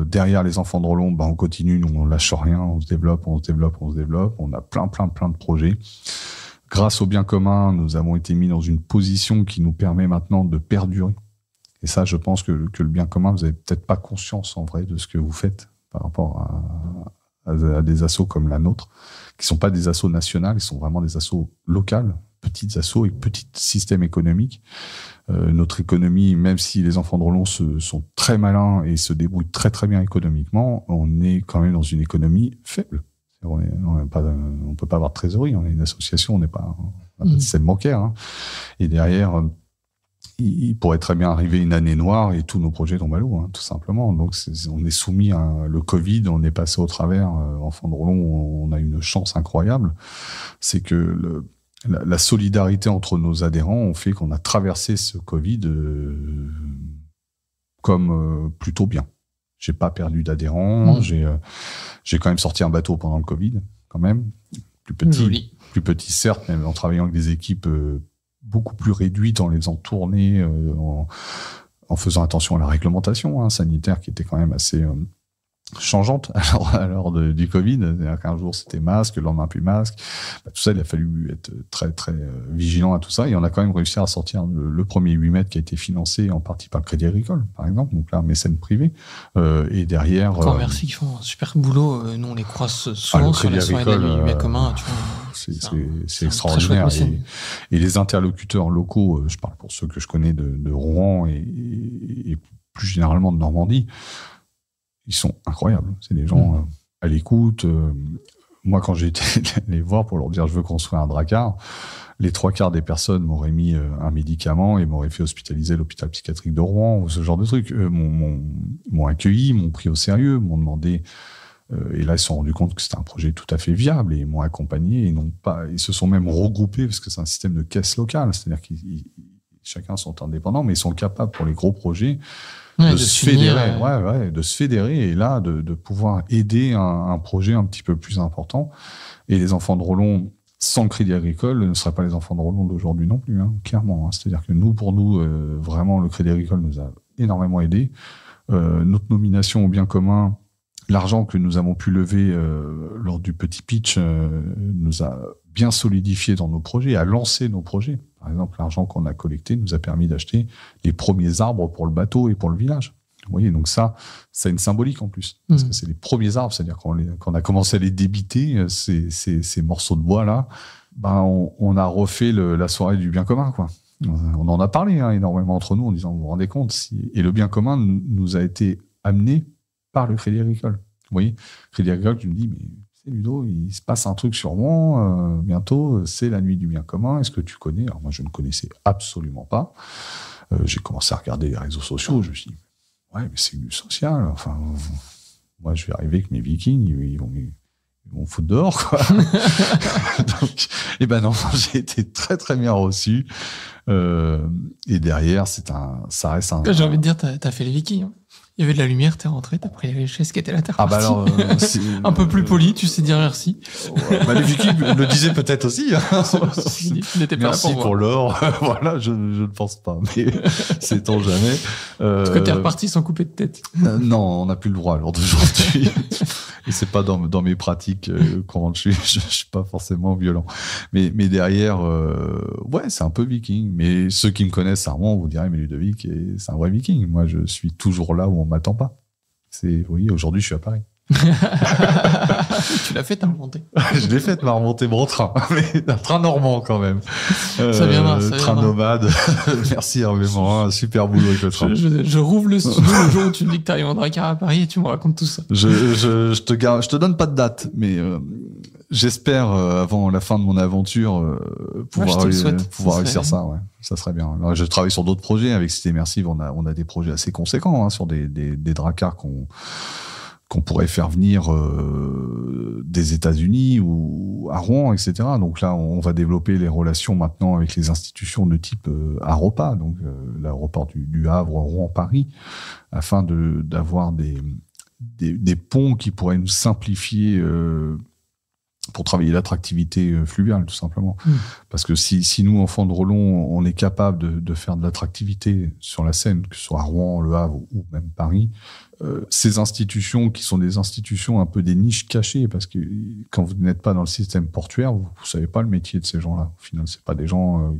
Derrière les enfants de Roland, on continue, nous, on lâche rien, on se développe. On a plein de projets. Grâce au bien commun, nous avons été mis dans une position qui nous permet maintenant de perdurer. Et ça, je pense que le bien commun, vous n'avez peut-être pas conscience en vrai de ce que vous faites par rapport à des assos comme la nôtre, qui ne sont pas des assos nationales, ils sont vraiment des assos locales, petites assos et petits systèmes économiques. Notre économie, même si les enfants de Roland sont très malins et se débrouillent très très bien économiquement, on est quand même dans une économie faible. On peut pas avoir de trésorerie, on est une association, on n'a pas de système bancaire. Hein. Et derrière, il pourrait très bien arriver une année noire et tous nos projets tombent à l'eau, tout simplement. Donc on est soumis à le Covid, on est passé au travers. Enfants de Roland, on a une chance incroyable, c'est que la solidarité entre nos adhérents ont fait qu'on a traversé ce Covid comme plutôt bien. J'ai pas perdu d'adhérents, j'ai quand même sorti un bateau pendant le Covid, quand même. Plus petit certes, mais en travaillant avec des équipes beaucoup plus réduites, en les faisant tourner, en faisant attention à la réglementation sanitaire qui était quand même assez changeante à l'heure du Covid. C'est-à-dire qu'un jour c'était masque, le lendemain plus masque. Tout ça, il a fallu être très très vigilant à tout ça. Et on a quand même réussi à sortir le premier 8 mètres qui a été financé en partie par le Crédit Agricole, par exemple. Donc là, mécène privé. Et derrière... Encore merci, qui font un super boulot. Nous, on les croise souvent sur la soirée du bien commun. Tu vois, c'est extraordinaire. Et les interlocuteurs locaux, je parle pour ceux que je connais de Rouen et plus généralement de Normandie, ils sont incroyables. C'est des gens à l'écoute. Moi, quand j'ai été les voir pour leur dire je veux construire un Drakkar, les 3/4 des personnes m'auraient mis un médicament et m'auraient fait hospitaliser à l'hôpital psychiatrique de Rouen ou ce genre de trucs. M'ont accueilli, m'ont pris au sérieux, m'ont demandé. Et là, ils se sont rendus compte que c'était un projet tout à fait viable et ils m'ont accompagné. Ils se sont même regroupés parce que c'est un système de caisse locale. C'est-à-dire qu'ils chacun sont indépendants, mais ils sont capables pour les gros projets de se fédérer, de se fédérer et là de pouvoir aider un projet un petit peu plus important. Et les enfants de Roland, sans le Crédit Agricole, ne seraient pas les enfants de Roland d'aujourd'hui non plus, clairement. C'est-à-dire que pour nous, vraiment, le Crédit Agricole nous a énormément aidés. Notre nomination au bien commun, l'argent que nous avons pu lever lors du petit pitch nous a bien solidifié dans nos projets, a lancé nos projets. Par exemple, l'argent qu'on a collecté nous a permis d'acheter les premiers arbres pour le bateau et pour le village. Vous voyez, donc ça a une symbolique en plus. Parce que c'est les premiers arbres, c'est-à-dire quand on a commencé à les débiter, ces morceaux de bois-là, on a refait la soirée du bien commun, quoi. On en a parlé énormément entre nous en disant, vous vous rendez compte, et le bien commun nous a été amené par le Crédit Agricole. Vous voyez, le Crédit Agricole qui me dit, mais c'est Ludo, il se passe un truc sur moi, bientôt, c'est la nuit du bien commun, est-ce que tu connais? Alors moi, je ne connaissais absolument pas. J'ai commencé à regarder les réseaux sociaux, je me suis dit, ouais, mais c'est du social, enfin, moi, je vais arriver avec mes vikings, ils vont me foutre dehors, quoi. Donc, non, j'ai été très, très bien reçu. Et derrière, ça reste un... J'ai envie de dire, t'as fait les vikings. Il y avait de la lumière, t'es rentré, t'as pris les chaises qui étaient là, t'es reparti. Alors, un peu plus poli, tu sais dire merci. Les Vikings le disaient peut-être aussi. Merci pour l'or. Voilà, je ne pense pas, mais sait-on jamais. En tout cas, t'es reparti sans couper de tête. Non, on n'a plus le droit à l'heure d'aujourd'hui. Et c'est pas dans mes pratiques courantes. Je suis pas forcément violent. Mais derrière, c'est un peu viking. Mais ceux qui me connaissent à Rouen, vous direz, mais Ludovic, c'est un vrai viking. Moi, je suis toujours là où on m'attend pas. Oui, aujourd'hui, je suis à Paris. Tu l'as fait, ta remontée. Je l'ai fait, ma remontée, mon train. Mais un train normand, quand même. Ça viendra, ça train viendra. Nomade. Merci Hervé Morin, super boulot avec le train. Je rouvre le studio le jour où tu me dis que t'arrives en Dracar à Paris et tu me racontes tout ça. Je te donne pas de date, mais j'espère avant la fin de mon aventure pouvoir réussir ça. Ouais, ça serait bien. Alors, je travaille sur d'autres projets avec Cité Immersive. On a des projets assez conséquents sur des dracars qu'on pourrait faire venir des États-Unis ou à Rouen, etc. Donc là, on va développer les relations maintenant avec les institutions de type Aropa, donc l'aéroport du Havre, Rouen, Paris, afin d'avoir des ponts qui pourraient nous simplifier pour travailler l'attractivité fluviale, tout simplement. Parce que si nous, enfants de Rollon, on est capable de faire de l'attractivité sur la Seine, que ce soit à Rouen, Le Havre ou même Paris, ces institutions qui sont des institutions un peu des niches cachées, parce que quand vous n'êtes pas dans le système portuaire, vous savez pas le métier de ces gens-là. Au final, c'est pas des gens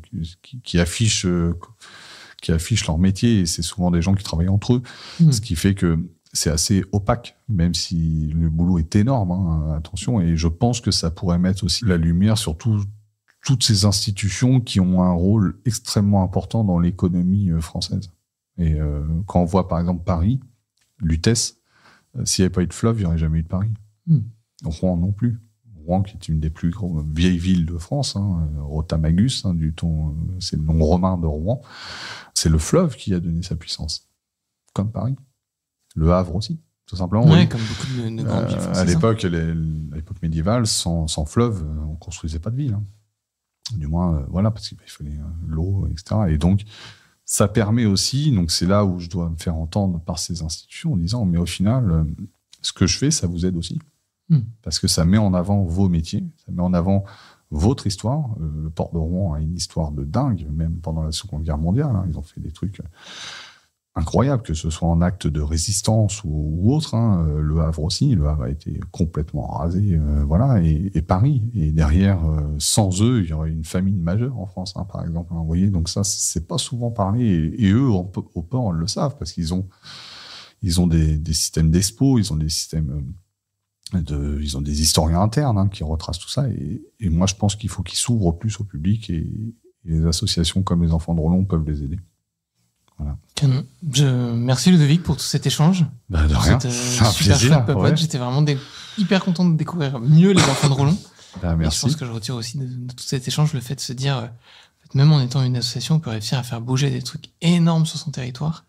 qui affichent leur métier, et c'est souvent des gens qui travaillent entre eux. Ce qui fait que c'est assez opaque, même si le boulot est énorme, attention, et je pense que ça pourrait mettre aussi la lumière sur toutes ces institutions qui ont un rôle extrêmement important dans l'économie française. Et quand on voit par exemple Paris, Lutèce, s'il n'y avait pas eu de fleuve, il n'y aurait jamais eu de Paris. Rouen non plus. Rouen, qui est une des plus vieilles villes de France, Rotamagus, c'est le nom romain de Rouen. C'est le fleuve qui a donné sa puissance, comme Paris. Le Havre aussi, tout simplement. Ouais, oui. comme beaucoup de grandes villes françaises. À l'époque médiévale, sans fleuve, on construisait pas de ville. Du moins, voilà, parce qu'il fallait l'eau, etc. Et donc, ça permet aussi, donc c'est là où je dois me faire entendre par ces institutions en disant, mais au final, ce que je fais, ça vous aide aussi. Parce que ça met en avant vos métiers, ça met en avant votre histoire. Le port de Rouen a une histoire de dingue, même pendant la Seconde Guerre mondiale. Ils ont fait des trucs incroyables, que ce soit en acte de résistance ou autre. Le Havre aussi, le Havre a été complètement rasé, voilà, et Paris. Et derrière, sans eux, il y aurait une famine majeure en France, par exemple. Vous voyez, donc ça, c'est pas souvent parlé. Et eux, au port, ils le savent, parce qu'ils ont des systèmes d'expo, ils ont des systèmes ils ont des historiens internes qui retracent tout ça. Et moi, je pense qu'il faut qu'ils s'ouvrent plus au public, et les associations comme les Enfants de Rollon peuvent les aider. Voilà. Merci Ludovic pour tout cet échange. De rien. C'est un super chouette papote. Ouais. J'étais vraiment hyper content de découvrir mieux les Enfants de Rollon. Merci. Je pense que je retire aussi de tout cet échange le fait de se dire, même en étant une association, on peut réussir à faire bouger des trucs énormes sur son territoire,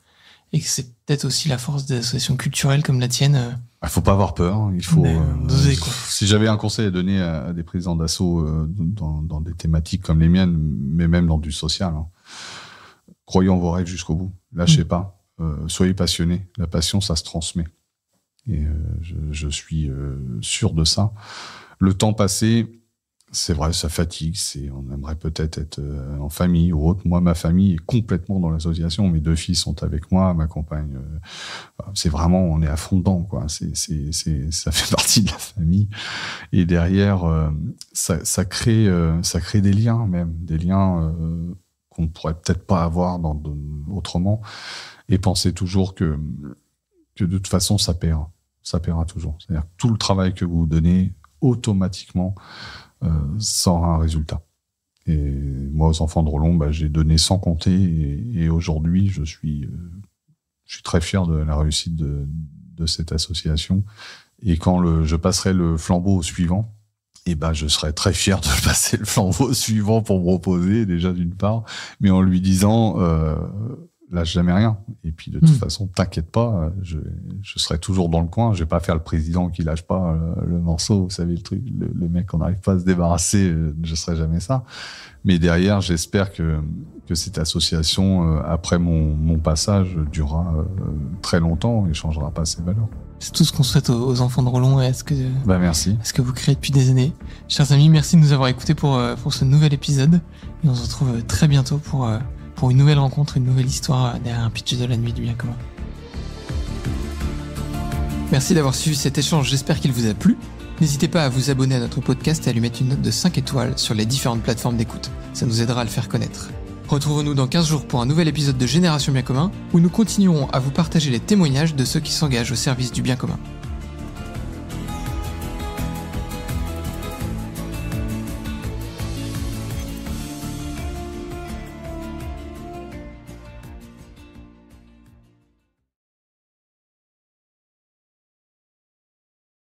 et que c'est peut-être aussi la force des associations culturelles comme la tienne. Il faut pas avoir peur. Il faut doser, quoi. Si j'avais un conseil à donner à des présidents d'asso dans des thématiques comme les miennes, mais même dans du social, croyez en vos rêves jusqu'au bout. Lâchez pas. Soyez passionnés. La passion, ça se transmet. Et je suis sûr de ça. Le temps passé, c'est vrai, ça fatigue. On aimerait peut-être être en famille ou autre. Moi, ma famille est complètement dans l'association. Mes 2 filles sont avec moi. Ma compagne, c'est vraiment, on est à fond dedans, quoi. Ça fait partie de la famille. Et derrière, ça crée des liens, même des liens qu'on ne pourrait peut-être pas avoir autrement, et pensez toujours que de toute façon, ça paiera. Ça paiera toujours. C'est-à-dire que tout le travail que vous donnez, automatiquement, sort un résultat. Et moi, aux Enfants de Rollon, j'ai donné sans compter, et aujourd'hui, je suis très fier de la réussite de cette association. Et quand je passerai le flambeau au suivant, je serais très fier de passer le flambeau suivant pour me reposer, déjà d'une part, mais en lui disant, lâche jamais rien. Et puis, de toute façon, t'inquiète pas, je serai toujours dans le coin. Je vais pas faire le président qui lâche pas le morceau. Vous savez, le truc, le mec, on n'arrive pas à se débarrasser, je serai jamais ça. Mais derrière, j'espère que cette association, après mon passage, durera très longtemps et changera pas ses valeurs. C'est tout ce qu'on souhaite aux Enfants de Rollon. Merci. Est-ce que vous créez depuis des années. Chers amis, merci de nous avoir écoutés pour ce nouvel épisode. Et on se retrouve très bientôt pour une nouvelle rencontre, une nouvelle histoire derrière un pitch de la nuit du bien commun. Merci d'avoir suivi cet échange, j'espère qu'il vous a plu. N'hésitez pas à vous abonner à notre podcast et à lui mettre une note de 5 étoiles sur les différentes plateformes d'écoute. Ça nous aidera à le faire connaître. Retrouvons-nous dans 15 jours pour un nouvel épisode de Génération Bien Commun, où nous continuerons à vous partager les témoignages de ceux qui s'engagent au service du bien commun.